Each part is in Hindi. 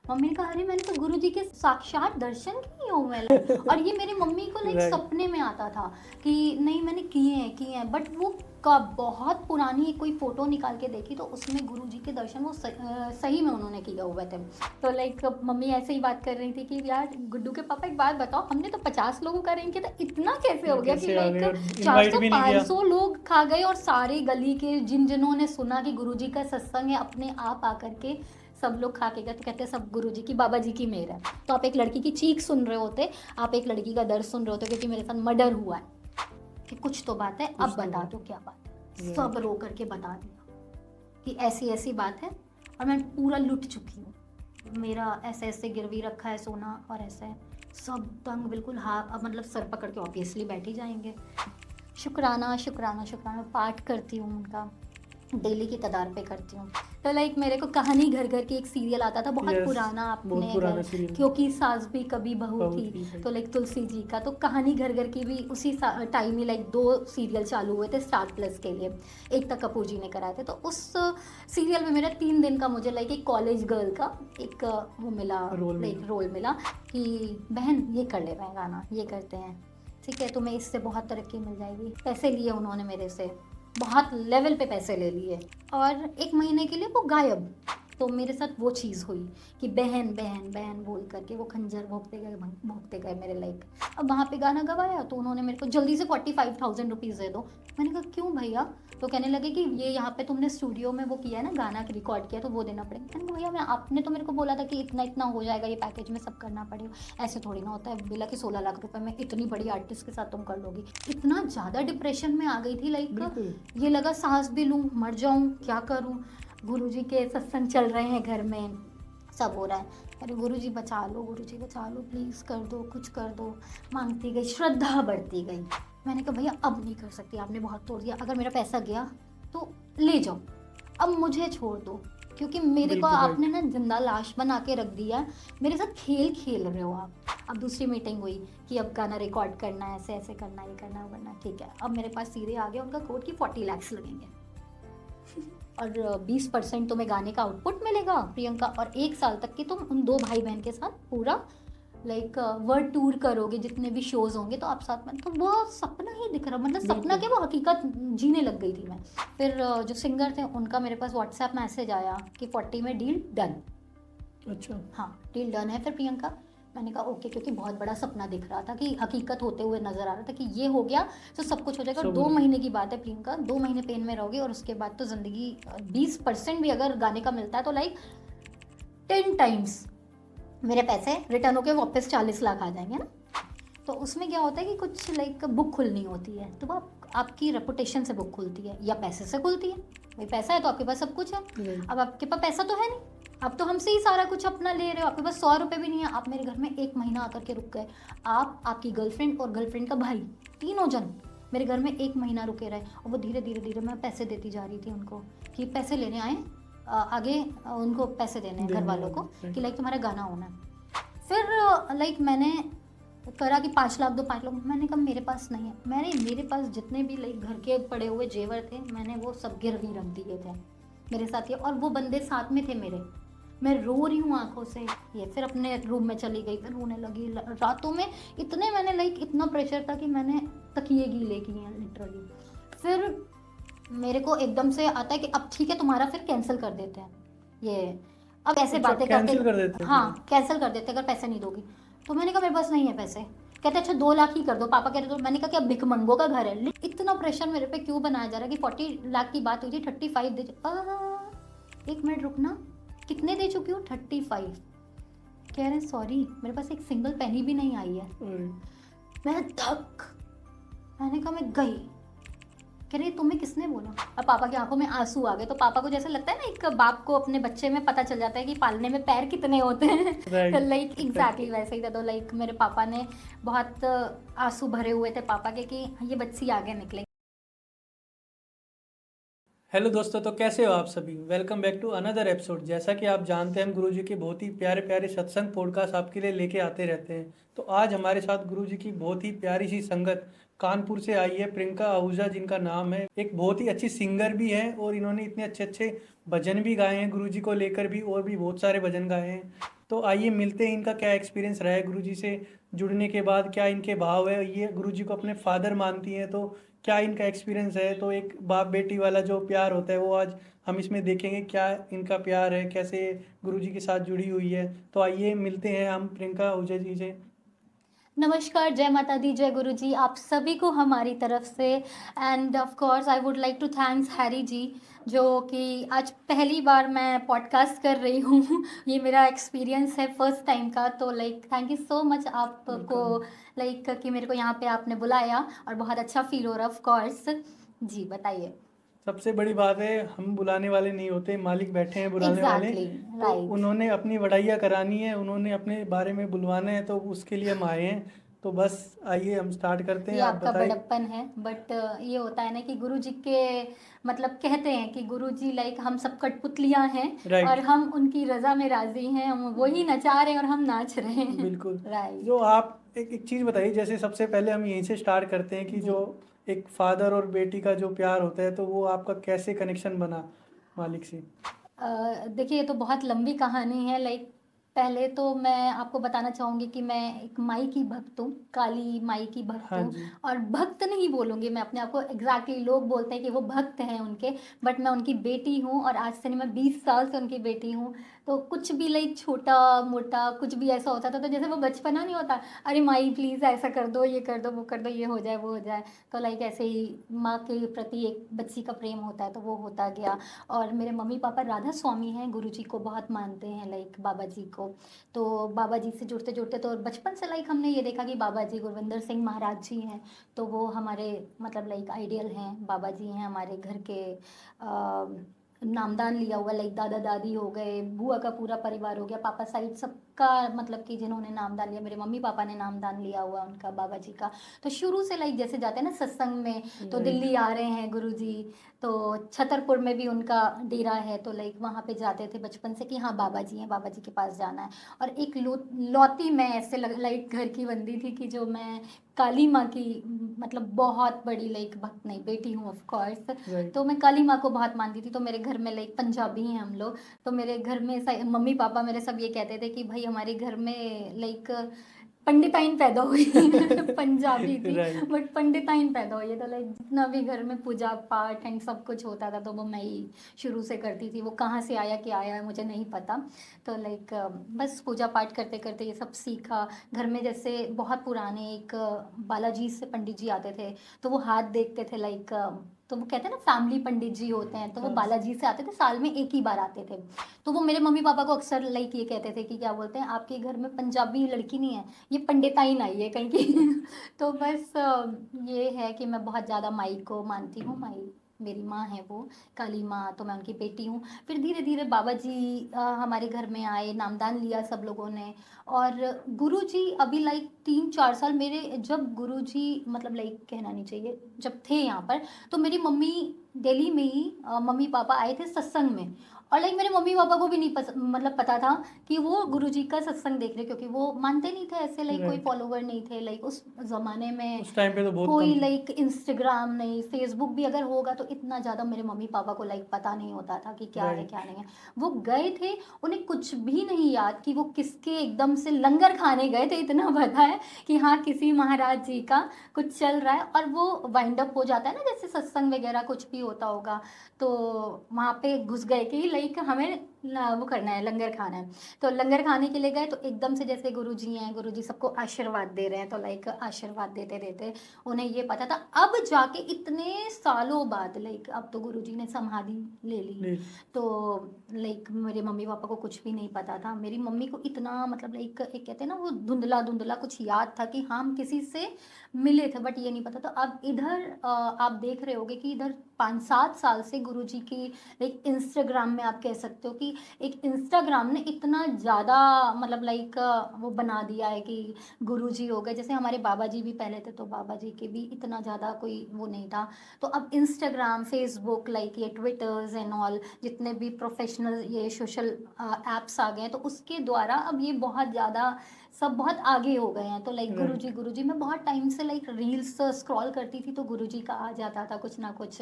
मम्मी ने कहा अरे मैंने तो गुरुजी के साक्षात दर्शन किए हूँ मैं। और ये मेरी मम्मी को लाइक राइट। सपने में आता था कि नहीं मैंने किए हैं बट वो का बहुत पुरानी कोई फोटो निकाल के देखी तो उसमें गुरुजी के दर्शन वो सही में उन्होंने किए हुए थे। तो लाइक मम्मी ऐसे ही बात कर रही थी कि यार गुड्डू के पापा एक बात बताओ, हमने तो 50 लोगों का अरेंज किया था, इतना कैसे हो गया कि कैसे आ लाइक गए और चार इनवाइट सौ भी नहीं किया। 500 लोग खा गए और सारे गली के जिन्होंने सुना कि गुरुजी का सत्संग है अपने आप आकर के सब लोग खा के गए। तो कहते हैं सब गुरुजी की बाबा जी की मेहर है। तो आप एक लड़की की चीख सुन रहे होते, आप एक लड़की का दर्द सुन रहे होते क्योंकि मेरे साथ मर्डर हुआ है कि कुछ तो बात है, अब कुछ तो बता बात। दो क्या बात है। Right. सब रो करके बता दिया कि ऐसी ऐसी बात है और मैं पूरा लुट चुकी हूँ, मेरा ऐसे ऐसे गिरवी रखा है सोना और ऐसे है। सब दंग बिल्कुल, हाँ अब मतलब सर पकड़ के ऑब्वियसली बैठ ही जाएंगे। शुक्राना शुक्राना शुक्राना पाठ करती हूँ उनका, डेली की कतार पे करती हूँ। तो लाइक मेरे को कहानी घर घर की एक सीरियल आता था बहुत यस, पुराना, बहुत अपने पुराना घर सीरियल। क्योंकि सास भी कभी बहू बहुत थी। ही सही। तो लाइक तुलसी जी का तो कहानी घर घर की भी उसी टाइम ही लाइक 2 सीरियल चालू हुए थे स्टार प्लस के लिए, एक तक कपूर जी ने कराए थे। तो उस सीरियल में मेरा 3 दिन का मुझे लाइक एक कॉलेज गर्ल का एक वो मिला, रोल लाइक मिला। रोल मिला कि बहन ये कर ले रहे हैं गाना, ये करते हैं ठीक है, तुम्हें इससे बहुत तरक्की मिल जाएगी। पैसे लिए उन्होंने मेरे से, बहुत लेवल पे पैसे ले लिए और 1 महीने के लिए वो गायब। तो मेरे साथ वो चीज़ हुई कि बहन बहन बहन बोल करके वो खंजर भोंकते गए मेरे लाइक। अब वहाँ पे गाना गवाया तो उन्होंने मेरे को जल्दी से 45,000 रुपीज़ दे दो। मैंने कहा क्यों भैया? तो कहने लगे कि ये यहाँ पे तुमने स्टूडियो में वो किया है ना, गाना रिकॉर्ड किया तो वो देना पड़ेगा। मैंने कहा भैया मैं आपने तो मेरे को बोला था कि इतना इतना हो जाएगा, ये पैकेज में सब करना पड़ेगा, ऐसे थोड़ी ना होता है। बोला कि 16 लाख रुपए में इतनी बड़ी आर्टिस्ट के साथ तुम कर लोगी। इतना ज़्यादा डिप्रेशन में आ गई थी लाइक, बिल्कुल। ये लगा सांस भी लूँ मर जाऊँ क्या करूँ। गुरुजी के सत्संग चल रहे हैं घर में, सब हो रहा है, अरे गुरुजी बचा लो, गुरुजी बचा लो, प्लीज़ कर दो, कुछ कर दो। मांगती गई, श्रद्धा बढ़ती गई। मैंने कहा भैया अब नहीं कर सकती, आपने बहुत तोड़ दिया, अगर मेरा पैसा गया तो ले जाओ, अब मुझे छोड़ दो, क्योंकि मेरे को बिल्कुल आपने राइट। ना जिंदा लाश बना के रख दिया है, मेरे साथ खेल खेल रहे हो आप। अब दूसरी मीटिंग हुई कि अब गाना रिकॉर्ड करना है, ऐसे ऐसे करना है, ये करना है, वो करना है, ठीक है। अब मेरे पास सीधे आ गया उनका कोड कि 40 लाख लगेंगे और 20% तुम्हें गाने का आउटपुट मिलेगा प्रियंका, और 1 साल तक की तुम उन 2 भाई बहन के साथ पूरा लाइक वर्ल्ड टूर करोगे, जितने भी शोज होंगे तो आप साथ में। तो वो सपना ही दिख रहा, मतलब सपना बिल्कुल। क्या, वो हकीकत जीने लग गई थी मैं। फिर जो सिंगर थे उनका मेरे पास व्हाट्सएप मैसेज आया कि 40 में डील डन। अच्छा। हाँ डील डन है फिर प्रियंका। मैंने कहा ओके, क्योंकि बहुत बड़ा सपना दिख रहा था कि हकीकत होते हुए नजर आ रहा था कि ये हो गया तो सब कुछ हो जाएगा। और सब हो 2 जाएगा। महीने की बात है प्रियंका, 2 महीने पेन में रहोगे और उसके बाद तो जिंदगी 20% भी अगर गाने का मिलता है तो लाइक 10 टाइम्स मेरे पैसे रिटर्न होके वापस 40 लाख आ जाएंगे ना। तो उसमें क्या होता है कि कुछ लाइक बुक खुलनी होती है, तो वो आपकी रेपुटेशन से बुक खुलती है या पैसे से खुलती है। भाई पैसा है तो आपके पास सब कुछ है। राइट। अब आपके पास पैसा तो है नहीं, अब तो हमसे ही सारा कुछ अपना ले रहे हो, आपके पास 100 रुपये भी नहीं है। आप मेरे घर में 1 महीना आकर के रुक गए, आप, आपकी गर्लफ्रेंड और गर्लफ्रेंड का भाई, तीनों जन मेरे घर में 1 महीना रुके रहे। और वो धीरे धीरे धीरे मैं पैसे देती जा रही थी उनको कि पैसे लेने आए, आगे उनको पैसे देने हैं घर वालों को कि लाइक तुम्हारा गाना होना है। फिर लाइक मैंने करा कि 5 लाख दो, 5 लाख। मैंने कहा मेरे पास नहीं है, मेरे पास जितने भी लाइक घर के पड़े हुए जेवर थे मैंने वो सब गिरवी रख दिए थे मेरे साथ ही, और वो बंदे साथ में थे मेरे। मैं रो रही हूँ आंखों से। ये फिर अपने रूम में चली गई, फिर रोने लगी रातों में। इतने मैंने लाइक इतना प्रेशर था कि मैंने तकिए गीले किए हैं लिटरली। फिर मेरे को एकदम से आता है कि अब ठीक है तुम्हारा फिर कैंसिल कर देते हैं ये, अब ऐसे अच्छा, बातें करके, कैंसिल कर देते हैं हाँ फिर। कैंसिल कर देते अगर पैसे नहीं दोगी। तो मैंने कहा मेरे पास नहीं है पैसे। कहते अच्छा 2 लाख ही कर दो, पापा कह रहे तो। मैंने कहा क्या भिखमंगों का घर है? इतना प्रेशर मेरे पे क्यों बनाया जा रहा है कि 40 लाख की बात हुई थी, 35 दे। 1 मिनट रुकना, कितने दे चुकी हूँ? 35। कह रहे सॉरी मेरे पास एक सिंगल पेनी भी नहीं आई है। मैं धक, मैंने कहा मैं गई। कह रही तुम्हें किसने बोला? अब पापा की आंखों में आंसू आ गए। तो पापा को जैसे लगता है ना, एक बाप को अपने बच्चे में पता चल जाता है कि पालने में पैर कितने होते हैं तो राइट। लाइक एग्जैक्टली वैसे ही था। तो लाइक मेरे पापा ने बहुत आंसू भरे हुए थे पापा के कि ये बच्ची आगे निकले। हेलो दोस्तों, तो कैसे हो आप सभी? Welcome back to another episode. जैसा कि आप जानते हैं हम गुरुजी के बहुत ही प्यारे प्यारे सत्संग पॉडकास्ट आपके लिए लेके आते रहते हैं। तो आज हमारे साथ गुरुजी की बहुत ही प्यारी सी संगत कानपुर से आई है, प्रियंका आहूजा जिनका नाम है। एक बहुत ही अच्छी सिंगर भी है और इन्होंने इतने अच्छे अच्छे भजन भी गाए हैं गुरुजी को लेकर भी, और भी बहुत सारे भजन गाए हैं। तो आइए मिलते हैं, इनका क्या एक्सपीरियंस रहा है गुरुजी से जुड़ने के बाद, क्या इनके भाव है, ये गुरुजी को अपने फादर मानती हैं तो क्या इनका एक्सपीरियंस है। तो एक बाप बेटी वाला जो प्यार होता है वो आज हम इसमें देखेंगे, क्या इनका प्यार है, कैसे गुरुजी के साथ जुड़ी हुई है। तो आइए मिलते हैं हम प्रियंका आहूजा जी से। नमस्कार, जय माता दी, जय गुरु जी, आप सभी को हमारी तरफ से। End of course I would like to thanks Harry ji, जो कि आज पहली बार मैं पॉडकास्ट कर रही हूँ। ये मेरा एक्सपीरियंस है फर्स्ट टाइम का, तो like thank you so much आपको, वेलकम। लाइक कि मेरे को यहाँ पे आपने बुलाया और बहुत अच्छा फील हो रहा है ऑफ कोर्स। जी बताइए। सबसे बड़ी बात है, हम बुलाने वाले नहीं होते, मालिक बैठे हैं बुलाने वाले। एग्जैक्टली तो राइट। उन्होंने अपनी बढ़ाइयाँ करानी है, उन्होंने अपने बारे में बुलवाना है, तो उसके लिए हम आए हैं। तो बस आइए हम स्टार्ट करते हैं, ये आप आपका बताइए। बड़प्पन है, बट ये होता है ना कि गुरु जी के, मतलब कहते हैं कि गुरु जी लाइक हम सब कठपुतलियां हैं और राइट। हम उनकी रजा में राजी हैं, हम वही नचा रहे हैं और हम नाच रहे हैं। बिल्कुल। जो राइट। आप एक एक चीज़ बताइए, जैसे सबसे पहले हम यहीं से स्टार्ट करते हैं कि जी। जो एक फादर और बेटी का जो प्यार होता है, तो वो आपका कैसे कनेक्शन बना मालिक से। देखिए, ये तो बहुत लंबी कहानी है। लाइक पहले तो मैं आपको बताना चाहूँगी कि मैं एक माई की भक्त हूँ, काली माई की भक्त हाँ हूँ। जी। और भक्त नहीं बोलूँगी मैं अपने आप को, एग्जैक्टली लोग बोलते हैं कि वो भक्त हैं उनके, बट मैं उनकी बेटी हूँ और आज से नहीं, मैं 20 साल से उनकी बेटी हूँ। तो कुछ भी लाइक छोटा मोटा कुछ भी ऐसा होता था तो जैसे वो बचपना नहीं होता, अरे माई प्लीज़ ऐसा कर दो, ये कर दो, वो कर दो, ये हो जाए, वो हो जाए। तो लाइक ऐसे ही माँ के प्रति एक बच्ची का प्रेम होता है, तो वो होता गया। और मेरे मम्मी पापा राधा स्वामी हैं, गुरुजी को बहुत मानते हैं, लाइक बाबा जी को। तो बाबा जी से जुड़ते जुड़ते तो बचपन से लाइक हमने ये देखा कि बाबा जी गुरविंदर सिंह महाराज जी हैं, तो वो हमारे मतलब लाइक आइडियल हैं। बाबा जी हैं हमारे घर के, नामदान लिया हुआ, लाइक दादा दादी हो गए, बुआ का पूरा परिवार हो गया, पापा साइड सबका, मतलब कि जिन्होंने नामदान लिया, मेरे मम्मी पापा ने नामदान लिया हुआ उनका बाबा जी का। तो शुरू से लाइक जैसे जाते हैं ना सत्संग में, तो राइट। दिल्ली आ रहे हैं गुरुजी, तो छतरपुर में भी उनका डेरा है, तो लाइक वहाँ पे जाते थे बचपन से कि हाँ बाबा जी हैं, बाबा जी के पास जाना है। और एक लौती मैं ऐसे लाइक घर की बंदी थी कि जो मैं काली माँ की, मतलब बहुत बड़ी लाइक भक्त नहीं, बेटी हूँ ऑफ कोर्स। राइट। तो मैं काली माँ को बहुत मानती थी। तो मेरे घर में लाइक पंजाबी हैं हम लोग, तो मेरे घर में मम्मी पापा मेरे सब ये कहते थे कि भाई हमारे घर में लाइक पंडिताइन पैदा हुई है। पंजाबी थी राइट। बट पंडिताइन पैदा हुई है, तो लाइक जितना भी घर में पूजा पाठ एंड सब कुछ होता था तो वो मैं ही शुरू से करती थी। वो कहाँ से आया क्या आया है मुझे नहीं पता। तो लाइक बस पूजा पाठ करते करते ये सब सीखा। घर में जैसे बहुत पुराने एक बालाजी से पंडित जी आते थे, तो वो हाथ देखते थे लाइक, तो वो कहते हैं ना फैमिली पंडित जी होते हैं, तो वो हाँ। बालाजी से आते थे, साल में एक ही बार आते थे। तो वो मेरे मम्मी पापा को अक्सर लाइक ये कहते थे कि क्या बोलते हैं, आपके घर में पंजाबी लड़की नहीं है, ये पंडिताइन आई है कहीं की। तो बस ये है कि मैं बहुत ज़्यादा माई को मानती हूँ। माई मेरी माँ है वो, काली माँ, तो मैं उनकी बेटी हूँ। फिर धीरे धीरे बाबा जी हमारे घर में आए, नामदान लिया सब लोगों ने। और गुरु जी अभी लाइक 3-4 साल मेरे, जब गुरु जी मतलब लाइक कहना नहीं चाहिए, जब थे यहाँ पर, तो मेरी मम्मी दिल्ली में ही मम्मी पापा आए थे सत्संग में। और लाइक मेरे मम्मी पापा को भी नहीं मतलब पता था कि वो गुरुजी का सत्संग देख रहे, क्योंकि वो मानते नहीं थे ऐसे, लाइक कोई राइट। फॉलोवर नहीं थे लाइक उस ज़माने में। उस टाइम पे तो बहुत कम कोई थी। लाइक इंस्टाग्राम नहीं, फेसबुक भी अगर होगा तो इतना ज़्यादा मेरे मम्मी पापा को लाइक पता नहीं होता था कि क्या है राइट। क्या नहीं है। वो गए थे, उन्हें कुछ भी नहीं याद कि वो किसके एकदम से लंगर खाने गए थे, इतना पता है कि हाँ किसी महाराज जी का कुछ चल रहा है और वो वाइंड अप हो जाता है ना, जैसे सत्संग वगैरह कुछ भी होता होगा, तो वहाँ पे घुस गए कि लाइक हमें वो करना है, लंगर खाना है। तो लंगर खाने के लिए गए, तो एकदम से जैसे गुरुजी हैं, गुरुजी सबको आशीर्वाद दे रहे हैं, तो लाइक आशीर्वाद देते देते उन्हें ये पता था, अब जाके इतने सालों बाद लाइक अब तो गुरुजी ने समाधि ले ली। जी। तो लाइक मेरे मम्मी पापा को कुछ भी नहीं पता था। मेरी मम्मी को इतना मतलब लाइक एक कहते हैं ना वो धुंधला धुंधला कुछ याद था कि हाँ हम किसी से मिले थे, बट ये नहीं पता। तो अब इधर आप देख रहे होगे कि इधर 5-7 साल से गुरुजी की लाइक इंस्टाग्राम में आप कह सकते हो कि एक इंस्टाग्राम ने इतना ज़्यादा मतलब लाइक वो बना दिया है कि गुरुजी हो गए। जैसे हमारे बाबा जी भी पहले थे, तो बाबा जी के भी इतना ज़्यादा कोई वो नहीं था। तो अब इंस्टाग्राम, फेसबुक, लाइक ये ट्विटर्स एंड ऑल, जितने भी प्रोफेशनल ये सोशल ऐप्स आ गए हैं, तो उसके द्वारा अब ये बहुत ज़्यादा सब बहुत आगे हो गए हैं। तो लाइक राइट। गुरुजी मैं बहुत टाइम से लाइक रील्स स्क्रॉल करती थी तो गुरुजी का आ जाता था कुछ ना कुछ।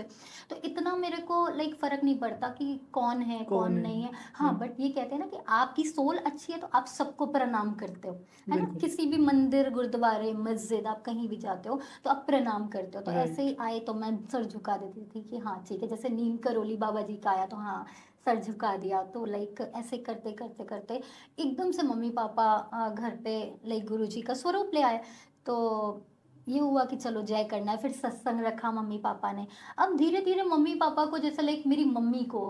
तो इतना मेरे को लाइक फ़र्क नहीं पड़ता कि कौन है कौन कौन है? नहीं है। हाँ, बट ये कहते हैं ना कि आपकी सोल अच्छी है तो आप सबको प्रणाम करते हो, है ना? बिल्कुल। किसी भी मंदिर, गुरुद्वारे, मस्जिद आप कहीं भी जाते हो तो आप प्रणाम करते हो। तो ऐसे राइट। ही आए तो मैं सर झुका देती थी कि हाँ ठीक है। जैसे नीम करोली बाबा जी का आया तो हाँ, सर झुका दिया। तो लाइक ऐसे करते करते करते एकदम से मम्मी पापा घर पे लाइक गुरुजी का स्वरूप ले आए। तो ये हुआ कि चलो जय करना है। फिर सत्संग रखा मम्मी पापा ने। अब धीरे धीरे मम्मी पापा को जैसे लाइक मेरी मम्मी को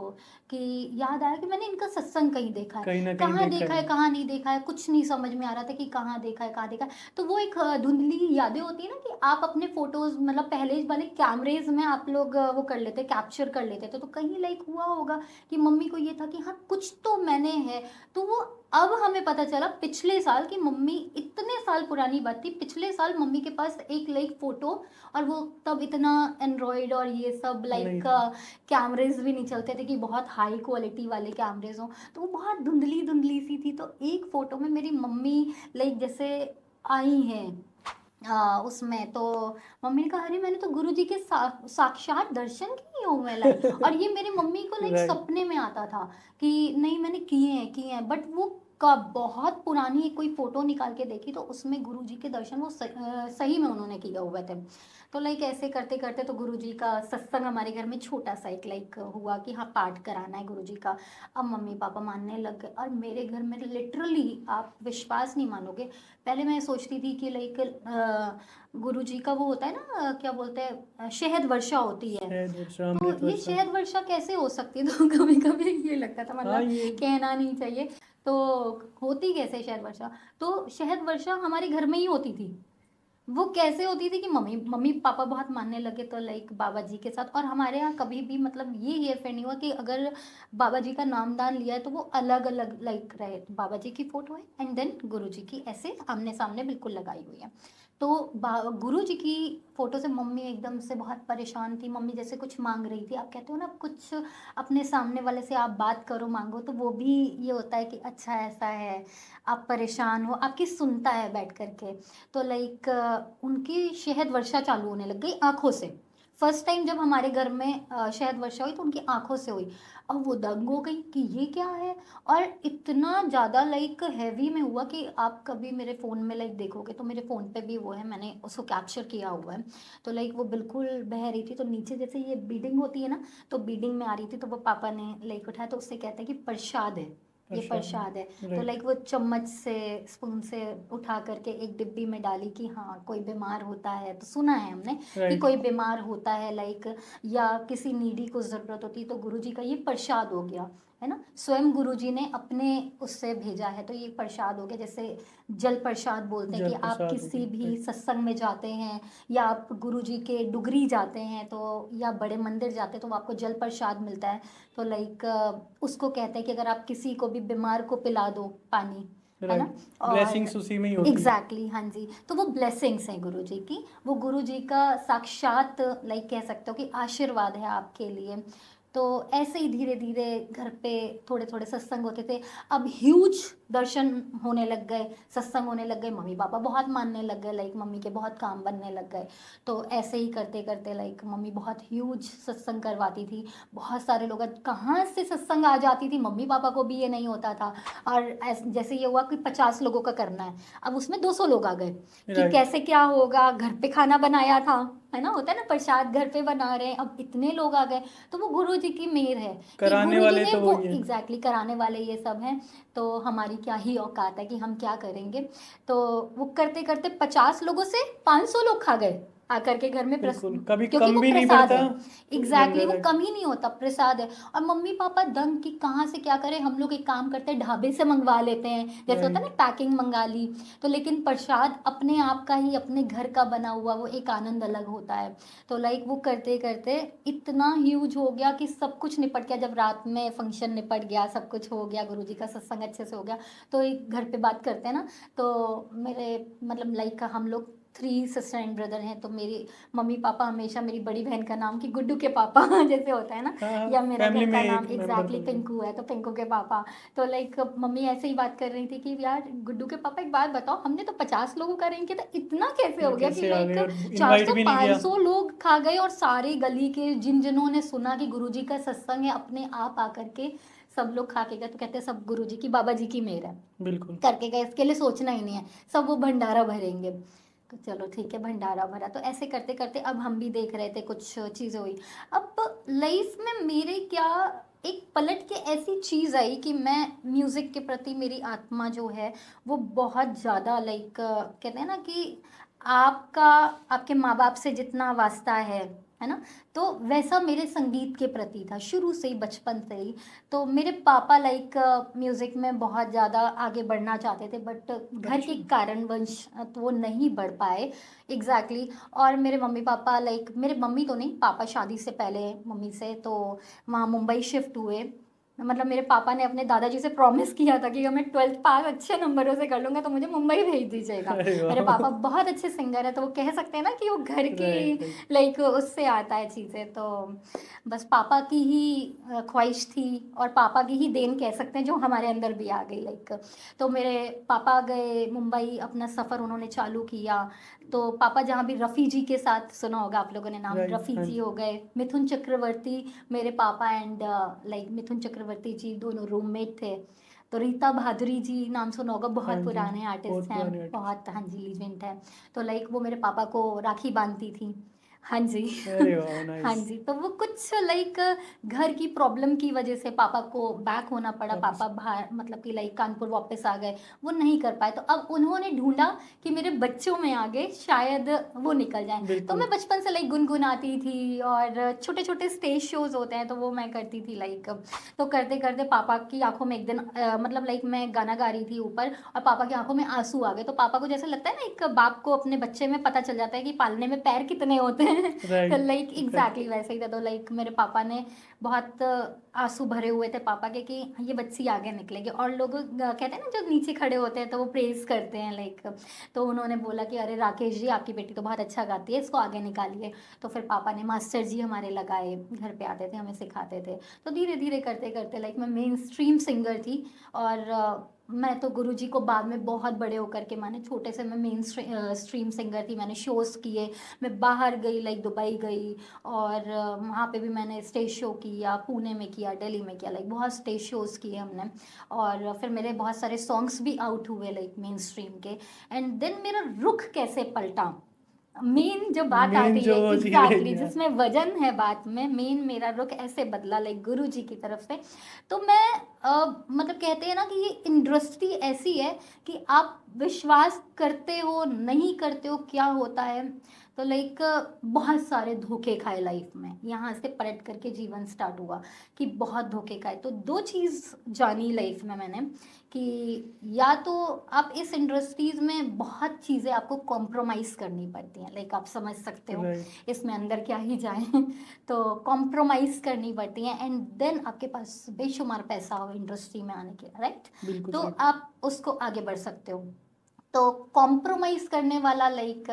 कि याद आया कि मैंने इनका सत्संग कहीं देखा है, कहीं न कहीं कहाँ देखा देखा है है। कहाँ नहीं देखा है, कुछ नहीं समझ में आ रहा था कि कहाँ देखा है कहाँ देखा है। तो वो एक धुंधली यादें होती है ना कि आप अपने फोटोज मतलब पहले वाले कैमरेज में आप लोग वो कर लेते, कैप्चर कर लेते थे। तो कहीं लाइक हुआ होगा कि मम्मी को ये था कि हाँ कुछ तो मैंने है। तो वो अब हमें पता चला पिछले साल कि मम्मी, इतने साल पुरानी बात थी, पिछले साल मम्मी के पास एक लाइक फोटो, और वो तब इतना एंड्रॉयड और ये सब नहीं लाइक था। कैमरेज भी नहीं चलते थे कि बहुत हाई क्वालिटी वाले कैमरेज हों। तो वो बहुत धुंधली धुंधली सी थी। तो एक फोटो में मेरी मम्मी लाइक जैसे आई हैं उसमें। तो मम्मी ने कहा अरे मैंने तो गुरुजी के साक्षात दर्शन किए हूँ मैं लाइक। और ये मेरी मम्मी को लाइक राइट। सपने में आता था कि नहीं मैंने किए हैं बट वो का बहुत पुरानी कोई फोटो निकाल के देखी तो उसमें गुरुजी के दर्शन वो सही में उन्होंने किए हुए थे। तो लाइक ऐसे करते करते तो गुरुजी का सत्संग हमारे घर में छोटा सा एक लाइक हुआ कि हाँ पाठ कराना है गुरुजी का। अब मम्मी पापा मानने लग गए और मेरे घर में लिटरली आप विश्वास नहीं मानोगे, पहले मैं सोचती थी कि लाइक गुरुजी का वो होता है ना क्या बोलते हैं शहद वर्षा होती है। शहद वर्षा, तो अमृत ये वर्षा। शहद वर्षा कैसे हो सकती है तो कभी कभी ये लगता था हाँ, मतलब ये कहना नहीं चाहिए। तो होती कैसे शहद वर्षा? तो शहद वर्षा हमारे घर में ही होती थी। वो कैसे होती थी कि मम्मी मम्मी पापा बहुत मानने लगे तो लाइक बाबा जी के साथ। और हमारे यहाँ कभी भी मतलब ये हेयर फेयर नहीं हुआ कि अगर बाबा जी का नामदान लिया है तो वो अलग अलग लाइक रहे। तो बाबा जी की फोटो है एंड देन गुरु जी की ऐसे आमने सामने बिल्कुल लगाई हुई है। तो गुरु जी की फोटो से मम्मी एकदम से बहुत परेशान थी। मम्मी जैसे कुछ मांग रही थी, आप कहते हो ना कुछ अपने सामने वाले से आप बात करो मांगो तो वो भी ये होता है कि अच्छा ऐसा है, आप परेशान हो आपकी सुनता है बैठ करके। तो लाइक उनकी शहद वर्षा चालू होने लग गई आँखों से। फर्स्ट टाइम जब हमारे घर में शहद वर्षा हुई तो उनकी आँखों से हुई। अब वो दंग हो गई कि ये क्या है। और इतना ज़्यादा लाइक हैवी में हुआ कि आप कभी मेरे फ़ोन में लाइक देखोगे तो मेरे फ़ोन पे भी वो है, मैंने उसको कैप्चर किया हुआ है। तो लाइक वो बिल्कुल बह रही थी तो नीचे जैसे ये बीडिंग होती है ना, तो बीडिंग में आ रही थी तो वो पापा ने लाइक उठाया तो उससे कहते हैं कि प्रसाद है, ये प्रसाद है। प्रसाद। तो राइट। लाइक वो चम्मच से स्पून से उठा करके एक डिब्बी में डाली कि हाँ कोई बीमार होता है तो सुना है हमने कि राइट। कोई बीमार होता है लाइक या किसी नीडी को ज़रूरत होती है तो गुरुजी का ये प्रसाद हो गया, है ना? स्वयं गुरुजी ने अपने उससे भेजा है तो ये प्रसाद हो गया। जैसे जल प्रसाद बोलते हैं कि जल आप प्रसाद हो किसी गया। भी राइट। सत्संग में जाते हैं या आप गुरुजी के डुगरी जाते हैं तो या बड़े मंदिर जाते हैं तो आपको जल प्रसाद मिलता है। तो लाइक उसको कहते हैं कि अगर आप किसी को भी बीमार को पिला दो पानी, है ना? राइट। और ब्लेसिंग्स उसी में ही होती है। एग्जैक्टली हाँ जी, तो वो ब्लेसिंग्स हैं गुरु जी की। वो गुरु जी का साक्षात लाइक कह सकते हो कि आशीर्वाद है आपके लिए। तो ऐसे ही धीरे धीरे घर पे थोड़े थोड़े सत्संग होते थे। अब ह्यूज दर्शन होने लग गए, सत्संग होने लग गए, मम्मी पापा बहुत मानने लग गए, लाइक मम्मी के बहुत काम बनने लग गए। तो ऐसे ही करते करते लाइक मम्मी बहुत ह्यूज सत्संग करवाती थी। बहुत सारे लोग, कहाँ से सत्संग आ जाती थी मम्मी पापा को भी ये नहीं होता था। और जैसे ये हुआ कि 50 लोगों का करना है, अब उसमें 200 लोग आ गए कि राइट। कैसे क्या होगा। घर पे खाना बनाया था, है ना, होता है ना प्रसाद घर पे बना रहे हैं, अब इतने लोग आ गए। तो वो गुरु जी की मेहर है कि कराने गुरु जी वाले ने तो वो वही है। एग्जैक्टली कराने वाले ये सब हैं। तो हमारी क्या ही औकात है कि हम क्या करेंगे। तो वो करते करते 50 लोगों से 500 लोग खा गए आकर के घर में बिल्कुल, कभी क्योंकि कम वो भी नहीं प्रसाद पड़ता। है। एग्जैक्टली लंगर वो है। कम ही नहीं होता, प्रसाद है। और मम्मी पापा दंग कि कहाँ से क्या करें। हम लोग एक काम करते हैं ढाबे से मंगवा लेते हैं, जैसे होता है राइट। ना पैकिंग मंगा ली। तो लेकिन प्रसाद अपने आप का ही अपने घर का बना हुआ वो एक आनंद अलग होता है। तो लाइक वो करते करते इतना ह्यूज हो गया कि सब कुछ निपट गया। जब रात में फंक्शन निपट गया, सब कुछ हो गया, गुरुजी का सत्संग अच्छे से हो गया, तो एक घर पे बात करते हैं ना, तो मेरे मतलब लाइक हम लोग 3 सिस्टर एंड ब्रदर हैं, तो मेरी मम्मी पापा हमेशा मेरी बड़ी बहन का नाम कि गुड्डू के पापा जैसे होता है ना, हाँ, या मेरा फैमिली घर का में नाम एक मेंबर एग्जैक्टली बनते हैं। पिंकू है तो पिंकू के पापा। तो लाइक मम्मी ऐसे ही बात कर रही थी कि यार गुड्डू के पापा एक बात बताओ, हमने तो 50 लोगों का अरेंज किया था, इतना कैसे हो गया कि कैसे आ लाइक गए और इनवाइट 400 भी नहीं किया। 500 लोग खा गए, और सारे गली के जिन्होंने सुना कि गुरुजी का सत्संग है अपने आप आकर के सब लोग खा के गए। तो कहते हैं सब गुरुजी की बाबा जी की मेहर है बिल्कुल। करके गए, इसके लिए सोचना ही नहीं है, सब वो भंडारा भरेंगे। तो चलो ठीक है, भंडारा भरा। तो ऐसे करते करते अब हम भी देख रहे थे कुछ चीज़ें हुई। अब लाइफ में मेरे क्या एक पलट के ऐसी चीज़ आई कि मैं म्यूज़िक के प्रति मेरी आत्मा जो है वो बहुत ज़्यादा लाइक कहते हैं ना कि आपका आपके माँ बाप से जितना वास्ता है ना, तो वैसा मेरे संगीत के प्रति था शुरू से ही, बचपन से ही। तो मेरे पापा लाइक म्यूज़िक में बहुत ज़्यादा आगे बढ़ना चाहते थे, बट घर के अच्छा। कारणवश तो वो नहीं बढ़ पाए एग्जैक्टली। और मेरे मम्मी पापा लाइक, मेरे मम्मी तो नहीं, पापा शादी से पहले मम्मी से तो वहाँ मुंबई शिफ्ट हुए। मतलब मेरे पापा ने अपने दादाजी से प्रॉमिस किया था कि अगर मैं 12th पास अच्छे नंबरों से कर लूँगा तो मुझे मुंबई भेज दीजिएगा। अरे मेरे वाह। पापा बहुत अच्छे सिंगर है, तो वो कह सकते हैं ना कि वो घर की राइट, राइट। लाइक उससे आता है चीज़ें। तो बस पापा की ही ख्वाहिश थी, और पापा की ही देन कह सकते हैं जो हमारे अंदर भी आ गई लाइक। तो मेरे पापा गए मुंबई, अपना सफ़र उन्होंने चालू किया। तो पापा जहाँ भी रफ़ी जी के साथ सुना होगा आप लोगों ने नाम, राइट, रफ़ी हाँ जी जी। हो गए, मिथुन चक्रवर्ती मेरे पापा एंड लाइक मिथुन चक्रवर्ती जी दोनों रूममेट थे। तो रीता भादुरी जी नाम सुना होगा, हाँ बहुत जी, पुराने आर्टिस्ट बहुत हैं, पुराने आर्टिस्ट। बहुत, हाँ जी, लीजेंड है। तो लाइक वो मेरे पापा को राखी बांधती थी, हाँ जी अरे वाह, हाँ नाइस। जी। तो वो कुछ लाइक घर की प्रॉब्लम की वजह से पापा को बैक होना पड़ा, वापस। पापा बाहर मतलब कि लाइक कानपुर वापस आ गए, वो नहीं कर पाए। तो अब उन्होंने ढूंढा कि मेरे बच्चों में आगे शायद वो निकल जाए। तो बिल्कुल। मैं बचपन से लाइक गुनगुनाती थी, और छोटे छोटे स्टेज शोज होते हैं तो वो मैं करती थी लाइक। तो करते करते पापा की आंखों में एक दिन मतलब लाइक मैं गाना गा रही थी ऊपर, और पापा की आंखों में आंसू आ गए। तो पापा को जैसे लगता है ना, एक बाप को अपने बच्चे में पता चल जाता है कि पालने में पैर कितने होते हैं तो राइट, लाइक राइट। एग्जैक्टली वैसे ही था। तो लाइक मेरे पापा ने बहुत आंसू भरे हुए थे पापा के कि ये बच्ची आगे निकलेगी, और लोग कहते हैं ना जो नीचे खड़े होते हैं तो वो प्रेज करते हैं लाइक। तो उन्होंने बोला कि अरे राकेश जी आपकी बेटी तो बहुत अच्छा गाती है, इसको आगे निकालिए। तो फिर पापा ने मास्टर जी हमारे लगाए, घर पे आते थे, हमें सिखाते थे। तो धीरे धीरे करते करते लाइक मैं मेन स्ट्रीम सिंगर थी। और मैं तो गुरुजी को बाद में बहुत बड़े होकर के, माने छोटे से मैं मेन स्ट्रीम सिंगर थी, मैंने शोज़ किए, मैं बाहर गई लाइक दुबई गई, और वहाँ पे भी मैंने स्टेज शो किया, पुणे में किया, दिल्ली में किया, लाइक बहुत स्टेज शोज़ किए हमने। और फिर मेरे बहुत सारे सॉन्ग्स भी आउट हुए लाइक मेन स्ट्रीम के। एंड देन मेरा रुख कैसे पलटा, मेन जो बात मेन आती जो है चीज एग्जैक्टली रहेगी, हाँ। जिसमें वजन है बात में, मेन मेरा रुख ऐसे बदला लाइक गुरु जी की तरफ से। तो मैं मतलब कहते हैं ना कि ये इंडस्ट्री ऐसी है कि आप विश्वास करते हो नहीं करते हो क्या होता है। तो लाइक बहुत सारे धोखे खाए लाइफ में, यहाँ से पलट करके जीवन स्टार्ट हुआ कि बहुत धोखे खाए। तो दो चीज़ जानी लाइफ में मैंने कि या तो आप इस इंडस्ट्रीज़ में बहुत चीज़ें आपको कॉम्प्रोमाइज़ करनी पड़ती हैं, लाइक आप समझ सकते हो राइट। इसमें अंदर क्या ही जाए तो कॉम्प्रोमाइज़ करनी पड़ती हैं, एंड देन आपके पास बेशुमार पैसा हो इंडस्ट्री में आने के, राइट। बिल्कुल तो सही। आप उसको आगे बढ़ सकते हो। तो कॉम्प्रोमाइज़ करने वाला लाइक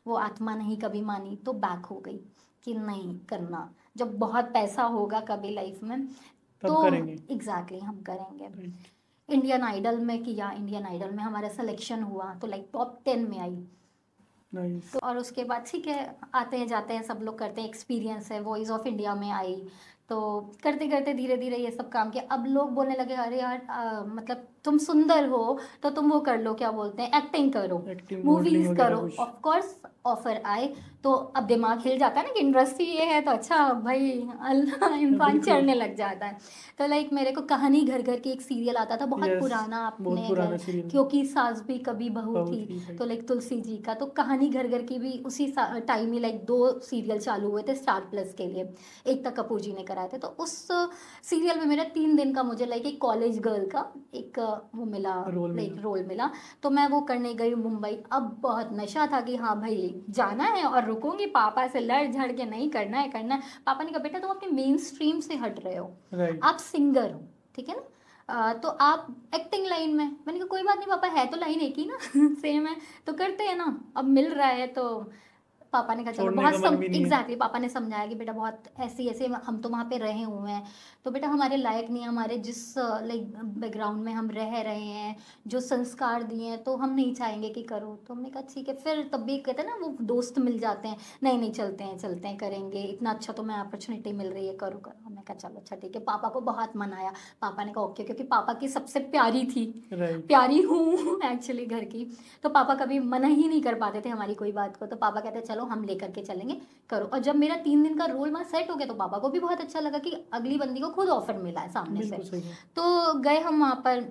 वो आत्मा नहीं कभी मानी, तो बैक हो गई कि नहीं करना। जब बहुत पैसा होगा कभी लाइफ में तब तो करेंगे। एग्जैक्टली हम करेंगे। राइट। इंडियन आइडल में किया, इंडियन आइडल में हमारा सिलेक्शन हुआ तो लाइक टॉप 10 में आई। नाइस। तो और उसके बाद ठीक है, आते हैं जाते हैं सब लोग करते हैं, एक्सपीरियंस है, वॉइस ऑफ इंडिया में आई। तो करते करते धीरे धीरे ये सब काम किया। अब लोग बोलने लगे अरे यार मतलब तुम सुंदर हो तो तुम वो कर लो, क्या बोलते हैं, एक्टिंग करो, एक्टिंग, मॉडलिंग मूवीज वगैरह करो। कुछ। ऑफ कोर्स ऑफर आए तो अब दिमाग हिल जाता है ना कि इंडस्ट्री ये है तो अच्छा भाई अल्लाह इंसान बिल्कुल। चढ़ने लग जाता है। तो लाइक मेरे को कहानी घर घर की एक सीरियल आता था, बहुत यस। पुराना, बहुत आपने पुराना अगर, सीरियल। क्योंकि सास भी कभी बहू बहुत थी। ही तो राइट। लाइक तुलसी जी का, तो कहानी घर घर की भी उसी टाइम ही लाइक 2 सीरियल चालू हुए थे स्टार प्लस के लिए, एक तक कपूर जी ने कराए थे। तो उस सीरियल में मेरा 3 दिन का मुझे लाइक एक कॉलेज गर्ल का एक वो मिला, रोल लाइक मिला। रोल मिला। तो मैं वो करने गई मुंबई। अब बहुत नशा था कि हाँ भाई जाना है और रुकूंगी, पापा से लड़ झड़ के नहीं करना है करना है। पापा ने कहा बेटा तुम अपने मेन स्ट्रीम से हट रहे हो, राइट। आप सिंगर हो, ठीक है ना, तो आप एक्टिंग लाइन में, मैंने कहा कोई बात नहीं पापा, है तो लाइन एक ही ना सेम है, तो करते हैं ना, अब मिल रहा है तो पापा ने कहा चलो छोड़ने बहुत का मन भी नहीं है। एग्जैक्टली पापा ने समझाया कि बेटा बहुत ऐसी ऐसे हम तो वहाँ पे रहे हुए हैं, तो बेटा हमारे लायक नहीं है, हमारे जिस लाइक बैकग्राउंड में हम रह रहे हैं, जो संस्कार दिए हैं, तो हम नहीं चाहेंगे कि करो। तो हमने कहा ठीक है। फिर तब भी कहते हैं ना वो दोस्त मिल जाते हैं, नहीं नहीं चलते हैं करेंगे, इतना अच्छा तुम्हें अपॉर्चुनिटी मिल रही है, करो करो। हमने कहा चलो अच्छा ठीक है। पापा को बहुत मनाया, पापा ने कहा ओके, क्योंकि पापा की सबसे प्यारी थी, राइट। प्यारी हूँ एक्चुअली घर की, तो पापा कभी मना ही नहीं कर पाते थे हमारी कोई बात को। तो पापा कहते चलो हम लेकर के चलेंगे, करो। और जब मेरा 3 दिन का रोल वहाँ सेट हो गया तो पापा को भी बहुत अच्छा लगा कि अगली बंदी को खुद ऑफर मिला है सामने से। बिल्कुल सही है। तो गए हम वहाँ पर,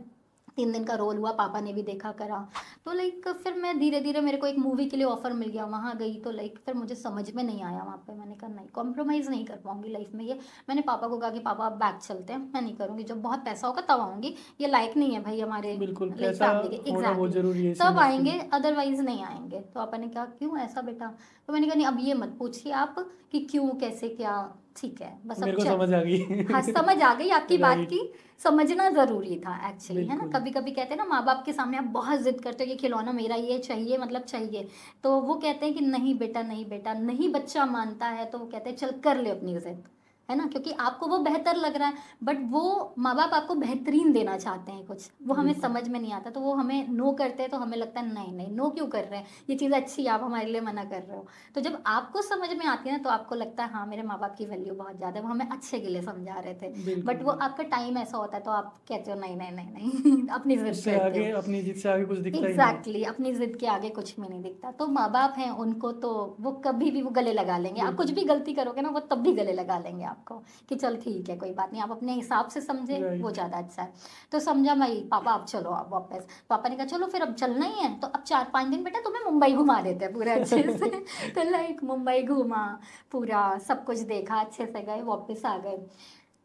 3 दिन का रोल हुआ, पापा ने भी देखा करा। तो लाइक फिर मैं धीरे धीरे, मेरे को एक मूवी के लिए ऑफर मिल गया, वहाँ गई। तो लाइक फिर मुझे समझ में नहीं आया वहाँ पे, मैंने कहा नहीं कॉम्प्रोमाइज़ नहीं कर पाऊंगी लाइफ में ये। मैंने पापा को कहा कि पापा आप बैक चलते हैं, मैं नहीं करूँगी, जब बहुत पैसा होगा तब आऊँगी, ये लायक नहीं है भाई हमारे बिल्कुल, लाइक पैसा फैमिली के। होना बहुत एग्जैक्टली, ज़रूरी है इस तब इंडस्ट्री आएंगे में। अदरवाइज नहीं आएंगे। तो पापा ने कहा क्यों ऐसा बेटा? तो मैंने कहा नहीं अब ये मत पूछिए आप कि क्यों कैसे क्या, ठीक है बस अब मेरे को चल। समझ आ हाँ गई। समझ आ गई आपकी बात राइट। की, समझना ज़रूरी था एक्चुअली, है ना। बिल्कुल। कभी कभी कहते हैं ना माँ बाप के सामने आप बहुत ज़िद करते हो, ये खिलौना मेरा ये चाहिए, मतलब चाहिए, तो वो कहते हैं कि नहीं बेटा नहीं बेटा, नहीं बच्चा मानता है तो वो कहते हैं चल कर ले अपनी ज़िद, है ना, क्योंकि आपको वो बेहतर लग रहा है। बट वो माँ बाप आपको बेहतरीन देना चाहते हैं कुछ, वो हमें बिल्कुल। समझ में नहीं आता, तो वो हमें नो करते हैं, तो हमें लगता है नहीं नहीं नो क्यों कर रहे हैं, ये चीज़ अच्छी है, आप हमारे लिए मना कर रहे हो। तो जब आपको समझ में आती है ना, तो आपको लगता है हाँ मेरे माँ बाप की वैल्यू बहुत ज़्यादा है, वो हमें अच्छे के लिए समझा रहे थे। बिल्कुल बट वो बिल्कुल। आपका टाइम ऐसा होता है तो आप कहते हो नहीं नहीं नहीं नहीं अपनी ज़िद उससे करते आगे, हो। अपनी जिद से आगे कुछ दिखता ही नहीं है। एग्जैक्टली अपनी जिद के आगे कुछ भी नहीं दिखता। तो माँ बाप हैं उनको तो वो कभी भी वो गले लगा लेंगे, आप कुछ बिल्कुल। भी गलती करोगे ना वो तब भी गले लगा लेंगे आपको कि चल ठीक है कोई बात नहीं, आप अपने हिसाब से समझे वो राइट। ज़्यादा अच्छा है। तो समझा भाई पापा आप चलो आप वापस। पापा ने कहा चलो फिर अब चलना ही है तो अब 4-5 दिन बेटा तुम्हें मुंबई घुमा देते हैं पूरे अच्छे से। तो लाइक मुंबई घूमा, पूरा सब कुछ देखा, अच्छे से गए वापस आ गए।